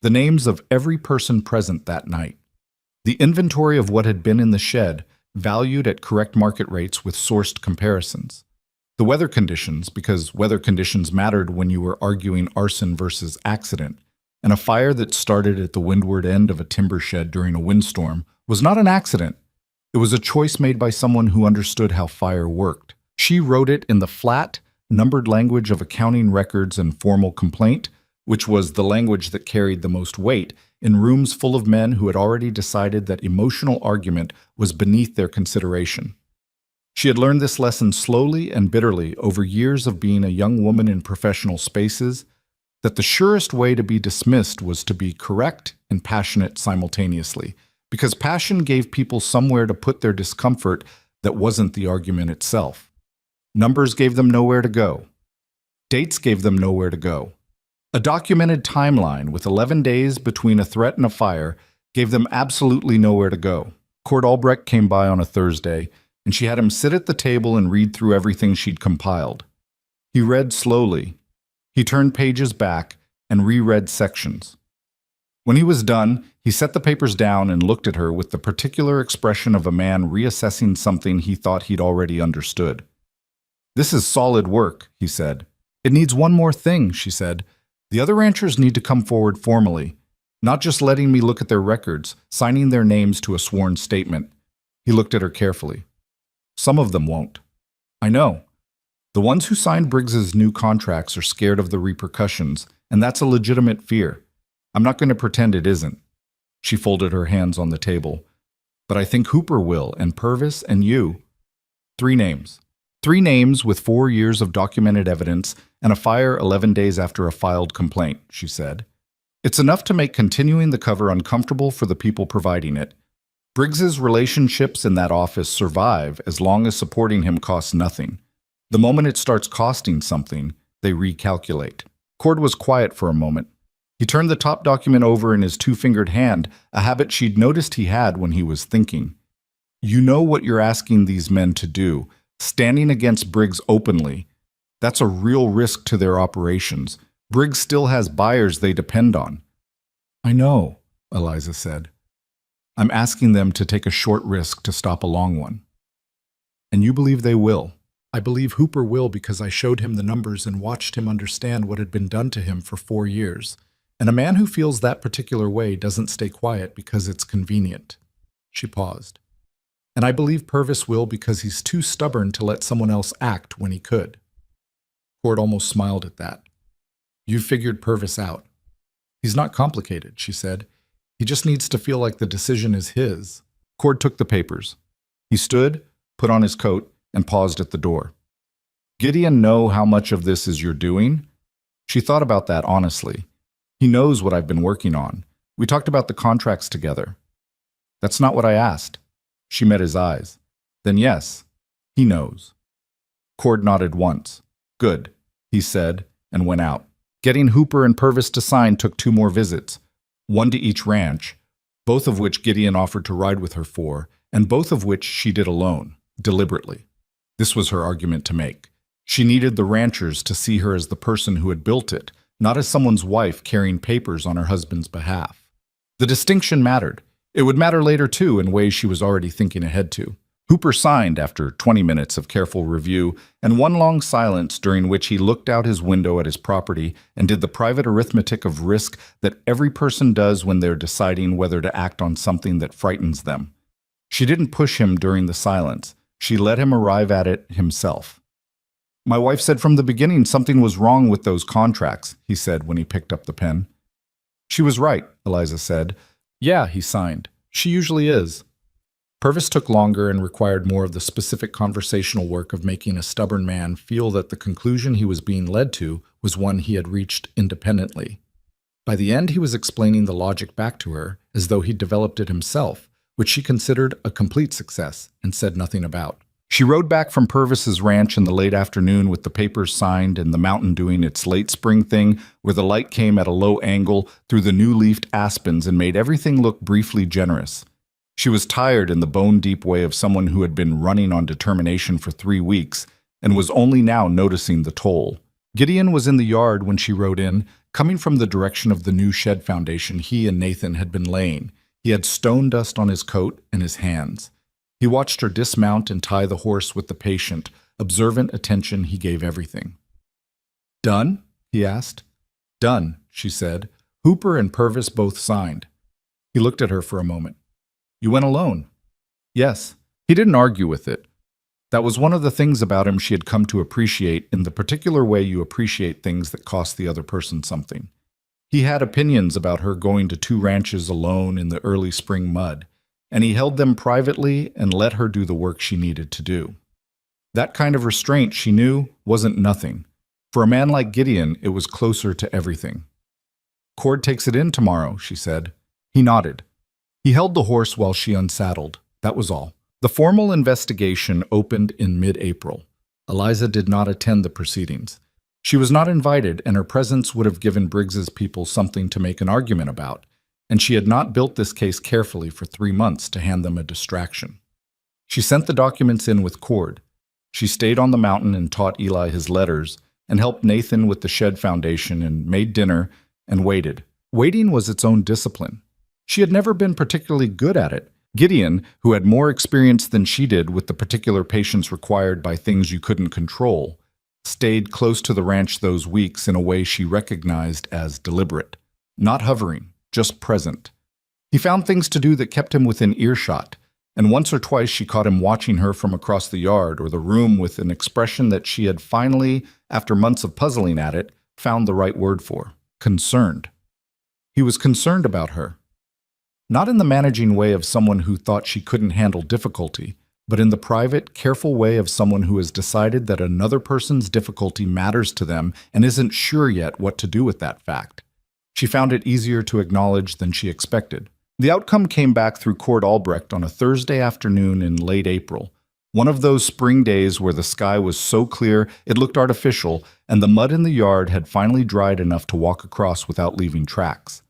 The names of every person present that night. The inventory of what had been in the shed, valued at correct market rates with sourced comparisons. The weather conditions, because weather conditions mattered when you were arguing arson versus accident, and a fire that started at the windward end of a timber shed during a windstorm was not an accident. It was a choice made by someone who understood how fire worked. She wrote it in the flat, numbered language of accounting records and formal complaint, which was the language that carried the most weight in rooms full of men who had already decided that emotional argument was beneath their consideration. She had learned this lesson slowly and bitterly over years of being a young woman in professional spaces, that the surest way to be dismissed was to be correct and passionate simultaneously, because passion gave people somewhere to put their discomfort that wasn't the argument itself. Numbers gave them nowhere to go. Dates gave them nowhere to go. A documented timeline with 11 days between a threat and a fire gave them absolutely nowhere to go. Cord Albrecht came by on a Thursday, and she had him sit at the table and read through everything she'd compiled. He read slowly. He turned pages back and reread sections. When he was done, he set the papers down and looked at her with the particular expression of a man reassessing something he thought he'd already understood. "This is solid work," he said. "It needs one more thing," she said. "The other ranchers need to come forward formally, not just letting me look at their records, signing their names to a sworn statement." He looked at her carefully. "Some of them won't." "I know. The ones who signed Briggs's new contracts are scared of the repercussions, and that's a legitimate fear. I'm not going to pretend it isn't." She folded her hands on the table. "But I think Hooper will, and Purvis, and you." Three names. 3 names with 4 years of documented evidence and a fire 11 days after a filed complaint, she said. "It's enough to make continuing the cover uncomfortable for the people providing it. Briggs's relationships in that office survive as long as supporting him costs nothing. The moment it starts costing something, they recalculate." Cord was quiet for a moment. He turned the top document over in his 2-fingered hand, a habit she'd noticed he had when he was thinking. "You know what you're asking these men to do, standing against Briggs openly. That's a real risk to their operations. Briggs still has buyers they depend on." "I know," Eliza said. "I'm asking them to take a short risk to stop a long one." "And you believe they will?" "I believe Hooper will because I showed him the numbers and watched him understand what had been done to him for 4 years. And a man who feels that particular way doesn't stay quiet because it's convenient." She paused. "And I believe Purvis will because he's too stubborn to let someone else act when he could." Cord almost smiled at that. "You figured Purvis out." "He's not complicated," she said. "He just needs to feel like the decision is his." Cord took the papers. He stood, put on his coat, and paused at the door. "Gideon know how much of this is your doing?" She thought about that honestly. "He knows what I've been working on. We talked about the contracts together." "That's not what I asked." She met his eyes. "Then yes, he knows." Cord nodded once. "Good," he said, and went out. Getting Hooper and Purvis to sign took 2 more visits, one to each ranch, both of which Gideon offered to ride with her for, and both of which she did alone, deliberately. This was her argument to make. She needed the ranchers to see her as the person who had built it, not as someone's wife carrying papers on her husband's behalf. The distinction mattered. It would matter later, too, in ways she was already thinking ahead to. Hooper signed after 20 minutes of careful review and one long silence during which he looked out his window at his property and did the private arithmetic of risk that every person does when they're deciding whether to act on something that frightens them. She didn't push him during the silence. She let him arrive at it himself. "My wife said from the beginning something was wrong with those contracts," he said when he picked up the pen. "She was right," Eliza said. "Yeah," he signed. "She usually is." Purvis took longer and required more of the specific conversational work of making a stubborn man feel that the conclusion he was being led to was one he had reached independently. By the end, he was explaining the logic back to her as though he'd developed it himself, which she considered a complete success and said nothing about. She rode back from Purvis's ranch in the late afternoon with the papers signed and the mountain doing its late spring thing where the light came at a low angle through the new-leafed aspens and made everything look briefly generous. She was tired in the bone-deep way of someone who had been running on determination for 3 weeks and was only now noticing the toll. Gideon was in the yard when she rode in, coming from the direction of the new shed foundation he and Nathan had been laying. He had stone dust on his coat and his hands. He watched her dismount and tie the horse with the patient, observant attention he gave everything. "Done?" he asked. "Done," she said. "Hooper and Purvis both signed." He looked at her for a moment. "You went alone?" "Yes." He didn't argue with it. That was one of the things about him she had come to appreciate in the particular way you appreciate things that cost the other person something. He had opinions about her going to 2 ranches alone in the early spring mud, and he held them privately and let her do the work she needed to do. That kind of restraint, she knew, wasn't nothing. For a man like Gideon, it was closer to everything. "Cord takes it in tomorrow," she said. He nodded. He held the horse while she unsaddled. That was all. The formal investigation opened in mid-April. Eliza did not attend the proceedings. She was not invited, and her presence would have given Briggs's people something to make an argument about, and she had not built this case carefully for 3 months to hand them a distraction. She sent the documents in with Cord. She stayed on the mountain and taught Eli his letters, and helped Nathan with the shed foundation and made dinner and waited. Waiting was its own discipline. She had never been particularly good at it. Gideon, who had more experience than she did with the particular patience required by things you couldn't control, stayed close to the ranch those weeks in a way she recognized as deliberate. Not hovering, just present. He found things to do that kept him within earshot, and once or twice she caught him watching her from across the yard or the room with an expression that she had finally, after months of puzzling at it, found the right word for: concerned. He was concerned about her. Not in the managing way of someone who thought she couldn't handle difficulty, but in the private, careful way of someone who has decided that another person's difficulty matters to them and isn't sure yet what to do with that fact. She found it easier to acknowledge than she expected. The outcome came back through Cord Albrecht on a Thursday afternoon in late April, one of those spring days where the sky was so clear it looked artificial and the mud in the yard had finally dried enough to walk across without leaving tracks.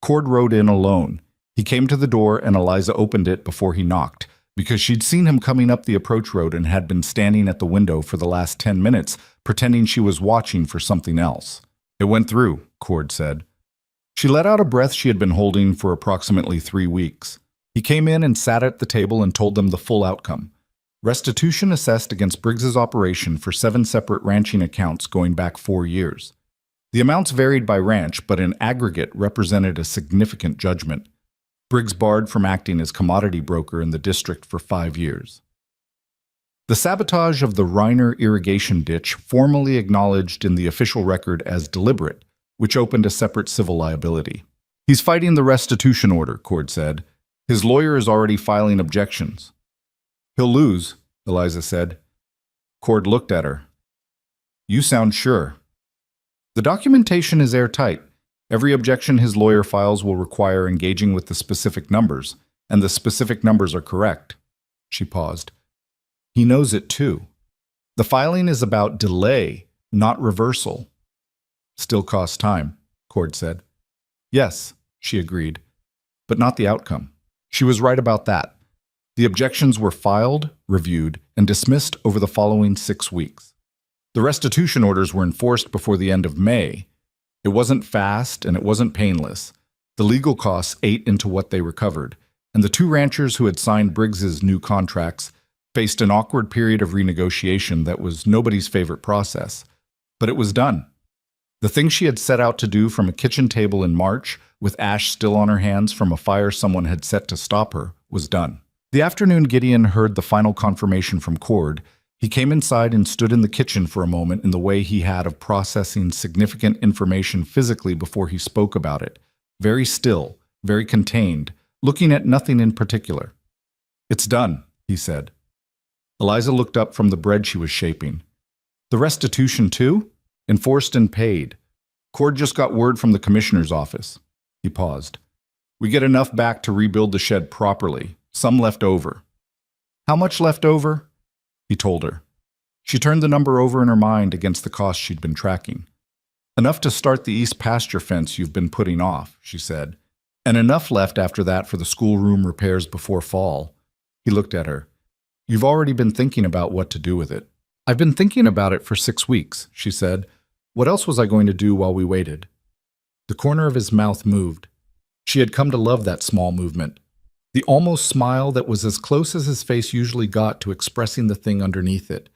Cord rode in alone. He came to the door and Eliza opened it before he knocked, because she'd seen him coming up the approach road and had been standing at the window for the last 10 minutes, pretending she was watching for something else. "It went through," Cord said. She let out a breath she had been holding for approximately 3 weeks. He came in and sat at the table and told them the full outcome. Restitution assessed against Briggs's operation for 7 separate ranching accounts going back 4 years. The amounts varied by ranch, but in aggregate represented a significant judgment. Briggs barred from acting as commodity broker in the district for 5 years. The sabotage of the Reiner irrigation ditch formally acknowledged in the official record as deliberate, which opened a separate civil liability. "He's fighting the restitution order," Cord said. "His lawyer is already filing objections." "He'll lose," Eliza said. Cord looked at her. "You sound sure." "The documentation is airtight. Every objection his lawyer files will require engaging with the specific numbers, and the specific numbers are correct." She paused. "He knows it too. The filing is about delay, not reversal." "Still costs time," Cord said. "Yes," she agreed, "but not the outcome." She was right about that. The objections were filed, reviewed, and dismissed over the following 6 weeks. The restitution orders were enforced before the end of May. It wasn't fast and it wasn't painless. The legal costs ate into what they recovered, and the 2 ranchers who had signed Briggs's new contracts faced an awkward period of renegotiation that was nobody's favorite process. But it was done. The thing she had set out to do from a kitchen table in March, with ash still on her hands from a fire someone had set to stop her, was done. The afternoon Gideon heard the final confirmation from Cord, he came inside and stood in the kitchen for a moment in the way he had of processing significant information physically before he spoke about it, very still, very contained, looking at nothing in particular. "It's done," he said. Eliza looked up from the bread she was shaping. "The restitution too? Enforced and paid. Cord just got word from the commissioner's office." He paused. "We get enough back to rebuild the shed properly, some left over." "How much left over?" He told her. She turned the number over in her mind against the cost she'd been tracking. "Enough to start the east pasture fence you've been putting off," she said, "and enough left after that for the schoolroom repairs before fall." He looked at her. "You've already been thinking about what to do with it." "I've been thinking about it for 6 weeks, she said. "What else was I going to do while we waited?" The corner of his mouth moved. She had come to love that small movement. The almost smile that was as close as his face usually got to expressing the thing underneath it,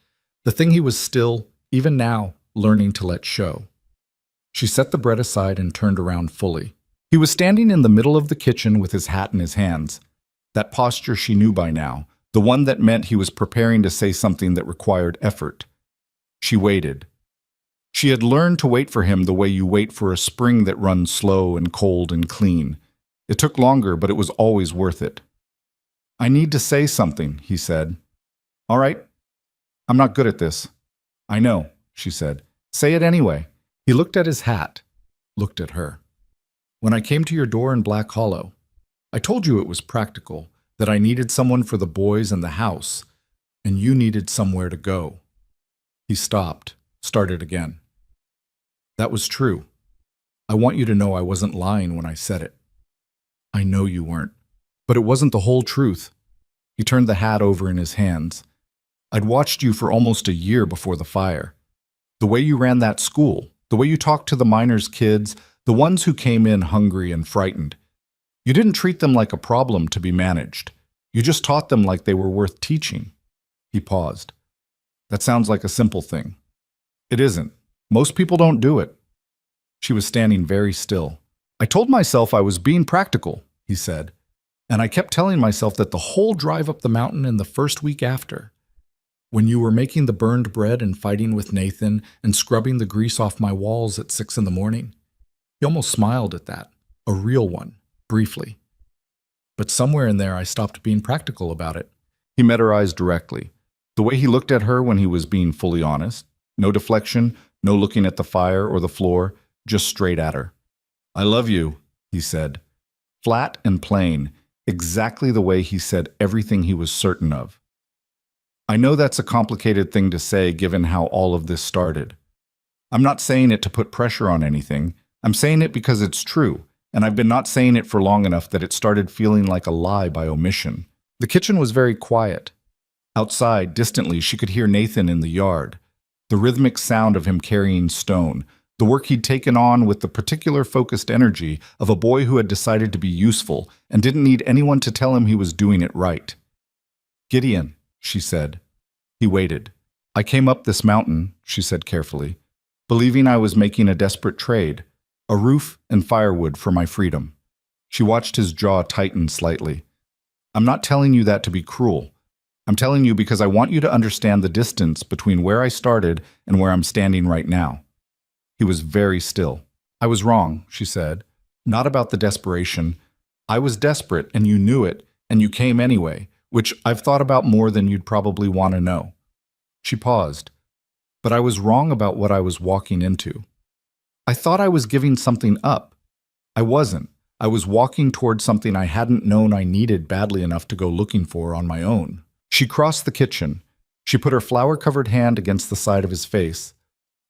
the thing he was still, even now, learning to let show. She set the bread aside and turned around fully. He was standing in the middle of the kitchen with his hat in his hands. That posture she knew by now, the one that meant he was preparing to say something that required effort. She waited. She had learned to wait for him the way you wait for a spring that runs slow and cold and clean. It took longer, but it was always worth it. "I need to say something," he said. "All right. I'm not good at this." "I know," she said. "Say it anyway." He looked at his hat, looked at her. "When I came to your door in Black Hollow, I told you it was practical, that I needed someone for the boys and the house, and you needed somewhere to go." He stopped, started again. "That was true. I want you to know I wasn't lying when I said it." "I know you weren't. But it wasn't the whole truth." He turned the hat over in his hands. "I'd watched you for almost a year before the fire. The way you ran that school, the way you talked to the miners' kids, the ones who came in hungry and frightened. You didn't treat them like a problem to be managed. You just taught them like they were worth teaching." He paused. "That sounds like a simple thing." "It isn't. Most people don't do it." She was standing very still. "I told myself I was being practical," he said, "and I kept telling myself that the whole drive up the mountain and the first week after, when you were making the burned bread and fighting with Nathan and scrubbing the grease off my walls at 6 in the morning." He almost smiled at that, a real one, briefly. "But somewhere in there I stopped being practical about it." He met her eyes directly. The way he looked at her when he was being fully honest. No deflection, no looking at the fire or the floor, just straight at her. "I love you," he said. Flat and plain, exactly the way he said everything he was certain of. "I know that's a complicated thing to say given how all of this started. I'm not saying it to put pressure on anything. I'm saying it because it's true, and I've been not saying it for long enough that it started feeling like a lie by omission." The kitchen was very quiet. Outside, distantly, she could hear Nathan in the yard, the rhythmic sound of him carrying stone, the work he'd taken on with the particular focused energy of a boy who had decided to be useful and didn't need anyone to tell him he was doing it right. "Gideon," she said. He waited. "I came up this mountain," she said carefully, "believing I was making a desperate trade, a roof and firewood for my freedom." She watched his jaw tighten slightly. "I'm not telling you that to be cruel. I'm telling you because I want you to understand the distance between where I started and where I'm standing right now." He was very still. "I was wrong," she said. "Not about the desperation. I was desperate, and you knew it, and you came anyway, which I've thought about more than you'd probably want to know." She paused. "But I was wrong about what I was walking into. I thought I was giving something up. I wasn't. I was walking toward something I hadn't known I needed badly enough to go looking for on my own." She crossed the kitchen. She put her flour-covered hand against the side of his face.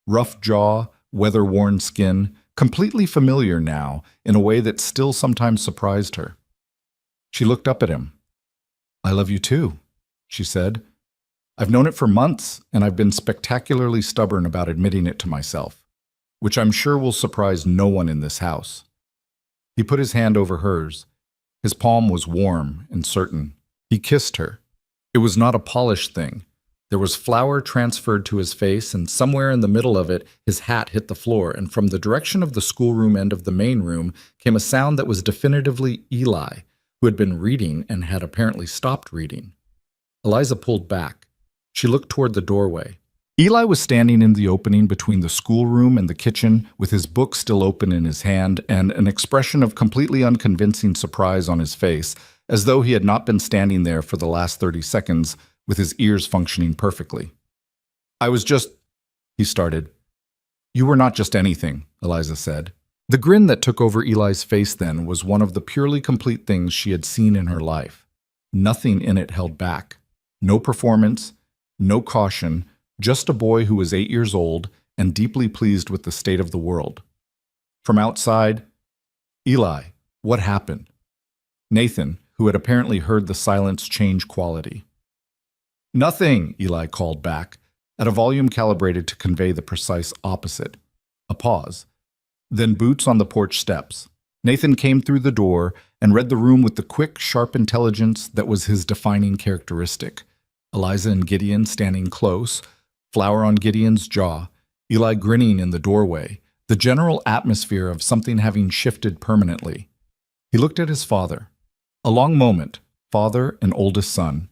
Rough jaw, weather-worn skin, completely familiar now in a way that still sometimes surprised her. She looked up at him. "I love you too," she said. "I've known it for months, and I've been spectacularly stubborn about admitting it to myself, which I'm sure will surprise no one in this house." He put his hand over hers. His palm was warm and certain. He kissed her. It was not a polished thing. There was flour transferred to his face, and somewhere in the middle of it, his hat hit the floor, and from the direction of the schoolroom end of the main room came a sound that was definitively Eli, who had been reading and had apparently stopped reading. Eliza pulled back. She looked toward the doorway. Eli was standing in the opening between the schoolroom and the kitchen, with his book still open in his hand and an expression of completely unconvincing surprise on his face, as though he had not been standing there for the last 30 seconds with his ears functioning perfectly. "I was just," he started. "You were not just anything," Eliza said. The grin that took over Eli's face then was one of the purely complete things she had seen in her life. Nothing in it held back. No performance, no caution, just a boy who was 8 years old and deeply pleased with the state of the world. From outside, "Eli, what happened?" Nathan, who had apparently heard the silence change quality. "Nothing," Eli called back, at a volume calibrated to convey the precise opposite. A pause. Then boots on the porch steps. Nathan came through the door and read the room with the quick, sharp intelligence that was his defining characteristic. Eliza and Gideon standing close, flour on Gideon's jaw, Eli grinning in the doorway, the general atmosphere of something having shifted permanently. He looked at his father. A long moment, father and oldest son,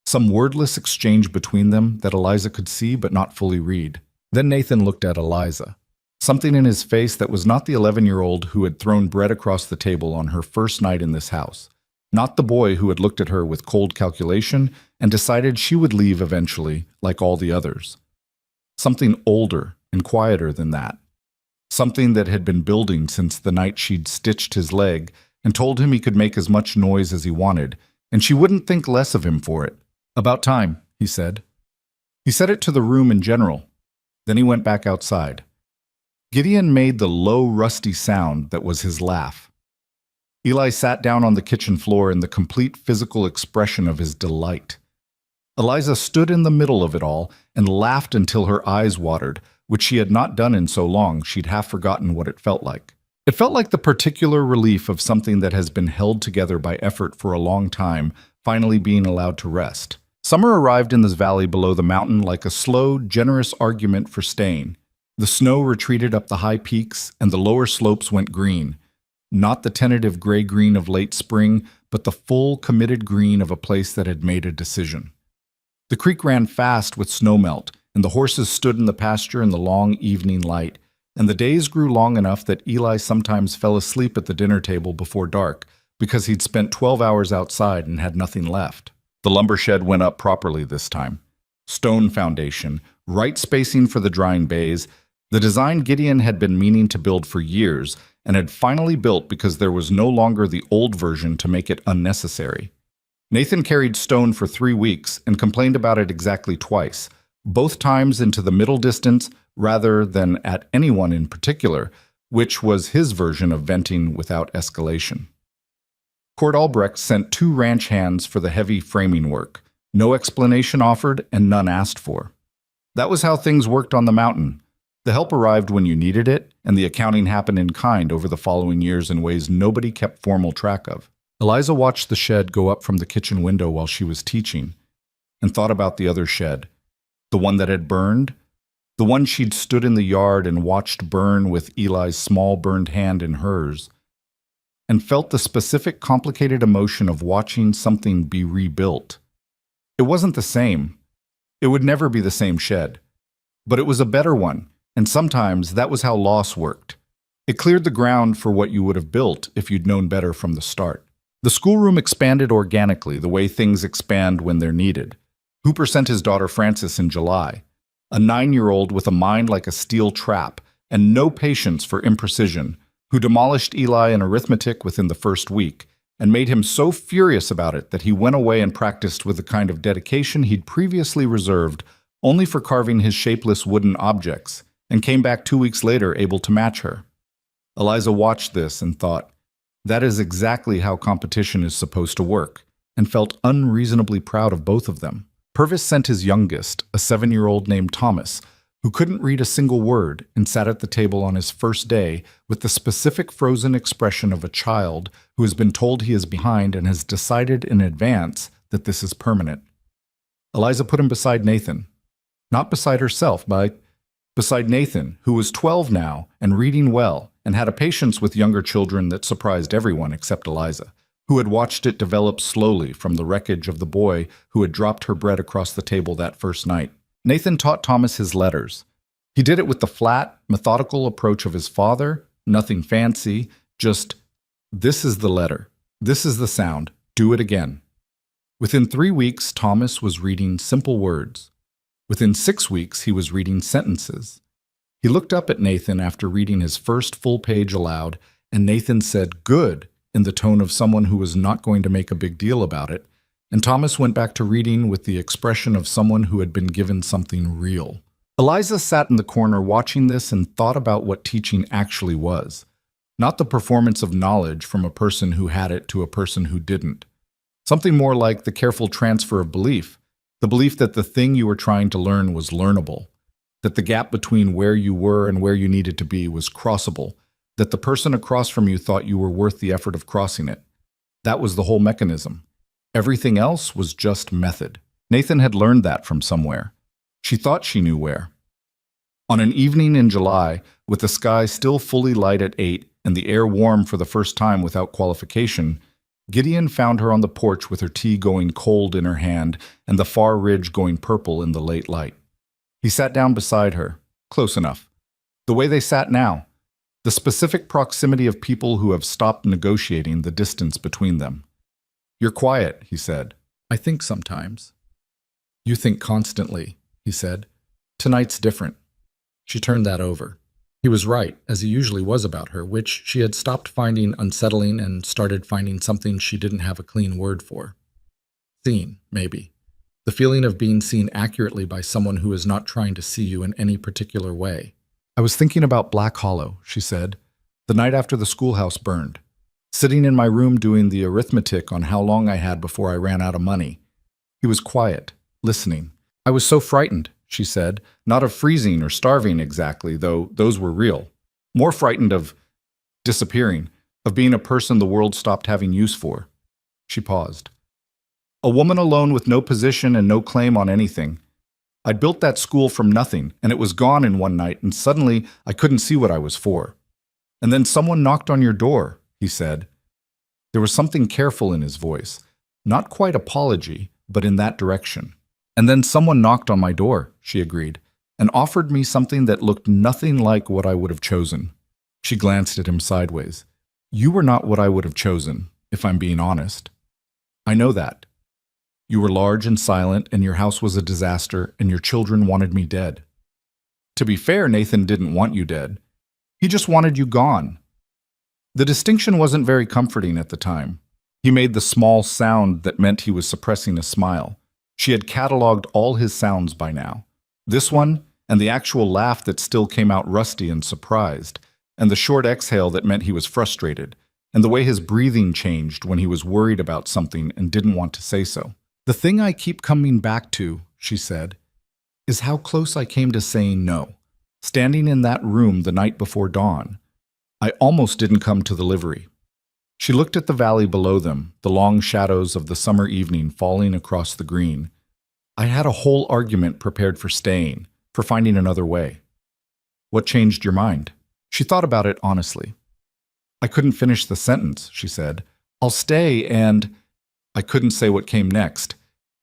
Some wordless exchange between them that Eliza could see but not fully read. Then Nathan looked at Eliza. Something in his face that was not the 11-year-old who had thrown bread across the table on her first night in this house. Not the boy who had looked at her with cold calculation and decided she would leave eventually, like all the others. Something older and quieter than that. Something that had been building since the night she'd stitched his leg and told him he could make as much noise as he wanted, and she wouldn't think less of him for it. "About time," he said. He said it to the room in general. Then he went back outside. Gideon made the low, rusty sound that was his laugh. Eli sat down on the kitchen floor in the complete physical expression of his delight. Eliza stood in the middle of it all and laughed until her eyes watered, which she had not done in so long she'd half forgotten what it felt like. It felt like the particular relief of something that has been held together by effort for a long time, finally being allowed to rest. Summer arrived in this valley below the mountain like a slow, generous argument for staying. The snow retreated up the high peaks, and the lower slopes went green. Not the tentative gray-green of late spring, but the full, committed green of a place that had made a decision. The creek ran fast with snowmelt, and the horses stood in the pasture in the long evening light, and the days grew long enough that Eli sometimes fell asleep at the dinner table before dark, because he'd spent 12 hours outside and had nothing left. The lumber shed went up properly this time. Stone foundation, right spacing for the drying bays. The design Gideon had been meaning to build for years and had finally built because there was no longer the old version to make it unnecessary. Nathan carried stone for 3 weeks and complained about it exactly twice, both times into the middle distance rather than at anyone in particular, which was his version of venting without escalation. Cord Albrecht sent 2 ranch hands for the heavy framing work, no explanation offered and none asked for. That was how things worked on the mountain. The help arrived when you needed it, and the accounting happened in kind over the following years in ways nobody kept formal track of. Eliza watched the shed go up from the kitchen window while she was teaching, and thought about the other shed, the one that had burned, the one she'd stood in the yard and watched burn with Eli's small burned hand in hers, and felt the specific complicated emotion of watching something be rebuilt. It wasn't the same. It would never be the same shed. But it was a better one, and sometimes that was how loss worked. It cleared the ground for what you would have built if you'd known better from the start. The schoolroom expanded organically, the way things expand when they're needed. Hooper sent his daughter Frances in July, a 9-year-old with a mind like a steel trap and no patience for imprecision, who demolished Eli in arithmetic within the first week and made him so furious about it that he went away and practiced with the kind of dedication he'd previously reserved only for carving his shapeless wooden objects, and came back 2 weeks later able to match her. Eliza watched this and thought, that is exactly how competition is supposed to work, and felt unreasonably proud of both of them. Purvis sent his youngest, a 7-year-old named Thomas, who couldn't read a single word and sat at the table on his first day with the specific frozen expression of a child who has been told he is behind and has decided in advance that this is permanent. Eliza put him beside Nathan. Not beside herself, but beside Nathan, who was 12 now and reading well and had a patience with younger children that surprised everyone except Eliza, who had watched it develop slowly from the wreckage of the boy who had dropped her bread across the table that first night. Nathan taught Thomas his letters. He did it with the flat, methodical approach of his father, nothing fancy, just, this is the letter, this is the sound, do it again. Within 3 weeks, Thomas was reading simple words. Within 6 weeks, he was reading sentences. He looked up at Nathan after reading his first full page aloud, and Nathan said, "Good," in the tone of someone who was not going to make a big deal about it, and Thomas went back to reading with the expression of someone who had been given something real. Eliza sat in the corner watching this and thought about what teaching actually was. Not the performance of knowledge from a person who had it to a person who didn't. Something more like the careful transfer of belief, the belief that the thing you were trying to learn was learnable, that the gap between where you were and where you needed to be was crossable, that the person across from you thought you were worth the effort of crossing it. That was the whole mechanism. Everything else was just method. Nathan had learned that from somewhere. She thought she knew where. On an evening in July, with the sky still fully light at 8 and the air warm for the first time without qualification, Gideon found her on the porch with her tea going cold in her hand and the far ridge going purple in the late light. He sat down beside her, close enough. The way they sat now, the specific proximity of people who have stopped negotiating the distance between them. "You're quiet," he said. "I think sometimes." "You think constantly," he said. "Tonight's different." She turned that over. He was right, as he usually was about her, which she had stopped finding unsettling and started finding something she didn't have a clean word for. Seen, maybe. The feeling of being seen accurately by someone who is not trying to see you in any particular way. "I was thinking about Black Hollow," she said, "the night after the schoolhouse burned. Sitting in my room doing the arithmetic on how long I had before I ran out of money." He was quiet, listening. "I was so frightened," she said, "not of freezing or starving exactly, though those were real. More frightened of disappearing, of being a person the world stopped having use for." She paused. "A woman alone with no position and no claim on anything. I'd built that school from nothing, and it was gone in one night, and suddenly I couldn't see what I was for. And then someone knocked on your door," he said. There was something careful in his voice, not quite apology, but in that direction. "And then someone knocked on my door," she agreed, "and offered me something that looked nothing like what I would have chosen." She glanced at him sideways. "You were not what I would have chosen, if I'm being honest. I know that. You were large and silent, and your house was a disaster, and your children wanted me dead. To be fair, Nathan didn't want you dead. He just wanted you gone." The distinction wasn't very comforting at the time. He made the small sound that meant he was suppressing a smile. She had cataloged all his sounds by now. This one, and the actual laugh that still came out rusty and surprised, and the short exhale that meant he was frustrated, and the way his breathing changed when he was worried about something and didn't want to say so. "The thing I keep coming back to," she said, "is how close I came to saying no. Standing in that room the night before dawn, I almost didn't come to the livery." She looked at the valley below them, the long shadows of the summer evening falling across the green. "I had a whole argument prepared for staying, for finding another way." "What changed your mind?" She thought about it honestly. "I couldn't finish the sentence," she said. "I'll stay and—" I couldn't say what came next.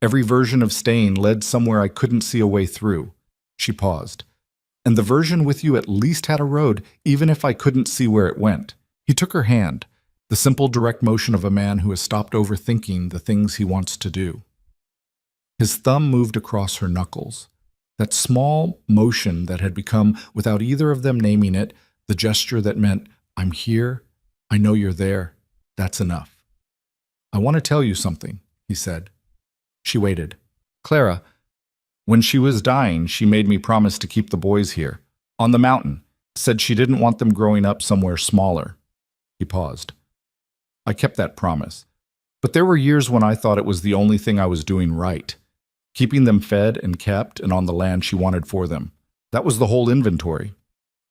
Every version of staying led somewhere I couldn't see a way through. She paused. "And the version with you at least had a road, even if I couldn't see where it went." He took her hand, the simple direct motion of a man who has stopped overthinking the things he wants to do. His thumb moved across her knuckles. That small motion that had become, without either of them naming it, the gesture that meant, "I'm here, I know you're there, that's enough." "I want to tell you something," he said. She waited. "Clara, when she was dying, she made me promise to keep the boys here, on the mountain, said she didn't want them growing up somewhere smaller." He paused. "I kept that promise. But there were years when I thought it was the only thing I was doing right, keeping them fed and kept and on the land she wanted for them. That was the whole inventory."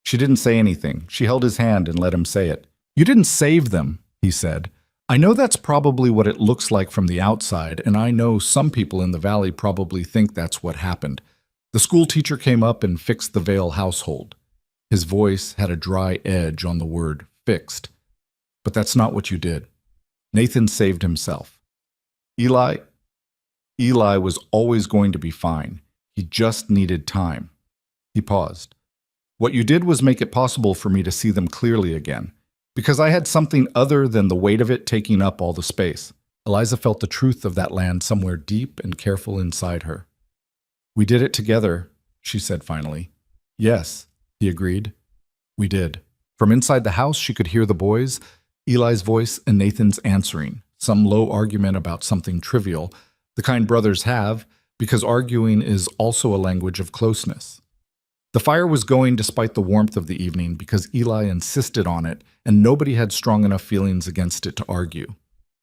She didn't say anything. She held his hand and let him say it. "You didn't save them," he said. "I know that's probably what it looks like from the outside, and I know some people in the valley probably think that's what happened. The schoolteacher came up and fixed the Vale household." His voice had a dry edge on the word fixed. "But that's not what you did. Nathan saved himself. Eli was always going to be fine. He just needed time." He paused. "What you did was make it possible for me to see them clearly again, because I had something other than the weight of it taking up all the space." Eliza felt the truth of that land somewhere deep and careful inside her. "We did it together," she said finally. "Yes," he agreed. "We did." From inside the house, she could hear the boys, Eli's voice and Nathan's answering, some low argument about something trivial, the kind brothers have, because arguing is also a language of closeness. The fire was going despite the warmth of the evening because Eli insisted on it, and nobody had strong enough feelings against it to argue.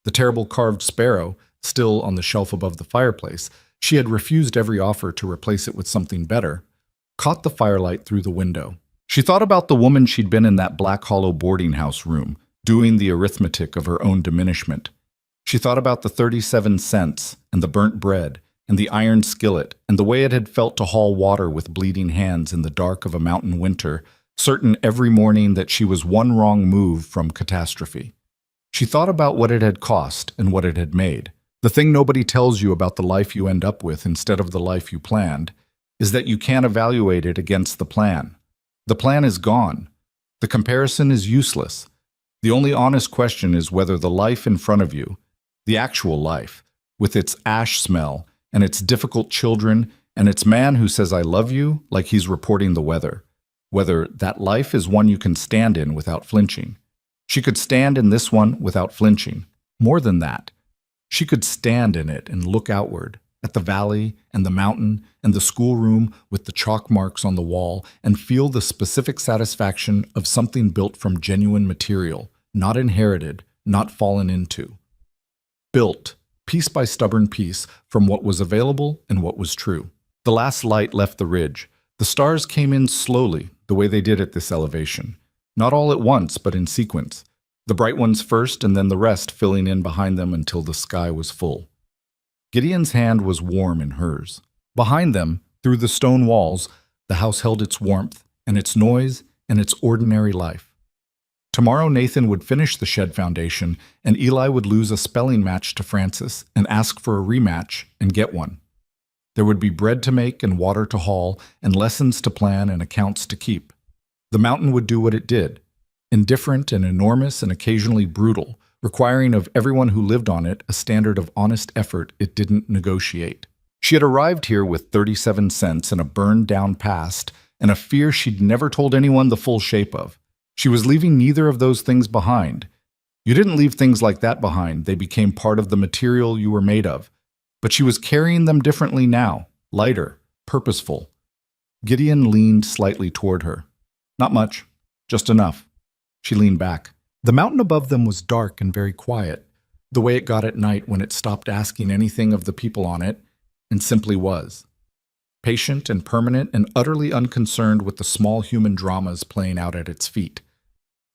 The terrible carved sparrow, still on the shelf above the fireplace, she had refused every offer to replace it with something better, caught the firelight through the window. She thought about the woman she'd been in that Black Hollow boarding house room, doing the arithmetic of her own diminishment. She thought about the 37 cents, and the burnt bread, and the iron skillet, and the way it had felt to haul water with bleeding hands in the dark of a mountain winter, certain every morning that she was one wrong move from catastrophe. She thought about what it had cost and what it had made. The thing nobody tells you about the life you end up with instead of the life you planned is that you can't evaluate it against the plan. The plan is gone. The comparison is useless. The only honest question is whether the life in front of you, the actual life, with its ash smell and its difficult children and its man who says I love you like he's reporting the weather, whether that life is one you can stand in without flinching. She could stand in this one without flinching. More than that, she could stand in it and look outward at the valley and the mountain and the schoolroom with the chalk marks on the wall and feel the specific satisfaction of something built from genuine material, not inherited, not fallen into. Built, piece by stubborn piece, from what was available and what was true. The last light left the ridge. The stars came in slowly, the way they did at this elevation. Not all at once, but in sequence. The bright ones first and then the rest filling in behind them until the sky was full. Gideon's hand was warm in hers. Behind them, through the stone walls, the house held its warmth and its noise and its ordinary life. Tomorrow Nathan would finish the shed foundation and Eli would lose a spelling match to Francis and ask for a rematch and get one. There would be bread to make and water to haul and lessons to plan and accounts to keep. The mountain would do what it did, indifferent and enormous and occasionally brutal, requiring of everyone who lived on it a standard of honest effort it didn't negotiate. She had arrived here with 37 cents and a burned-down past and a fear she'd never told anyone the full shape of. She was leaving neither of those things behind. You didn't leave things like that behind. They became part of the material you were made of. But she was carrying them differently now, lighter, purposeful. Gideon leaned slightly toward her. Not much, just enough. She leaned back. The mountain above them was dark and very quiet, the way it got at night when it stopped asking anything of the people on it and simply was. Patient and permanent and utterly unconcerned with the small human dramas playing out at its feet.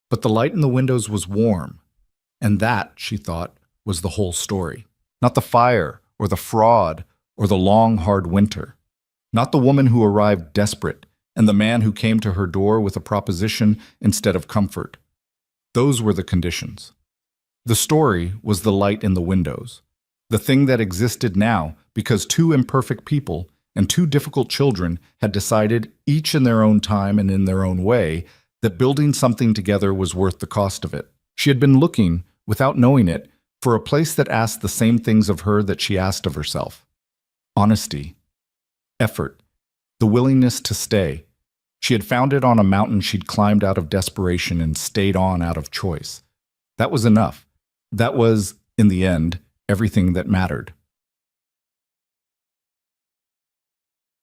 But the light in the windows was warm, and that, she thought, was the whole story. Not the fire, or the fraud, or the long, hard winter. Not the woman who arrived desperate, and the man who came to her door with a proposition instead of comfort. Those were the conditions. The story was the light in the windows, the thing that existed now because two imperfect people and two difficult children had decided, each in their own time and in their own way, that building something together was worth the cost of it. She had been looking, without knowing it, for a place that asked the same things of her that she asked of herself. Honesty, effort, the willingness to stay. She had found it on a mountain she'd climbed out of desperation and stayed on out of choice. That was enough. That was, in the end, everything that mattered.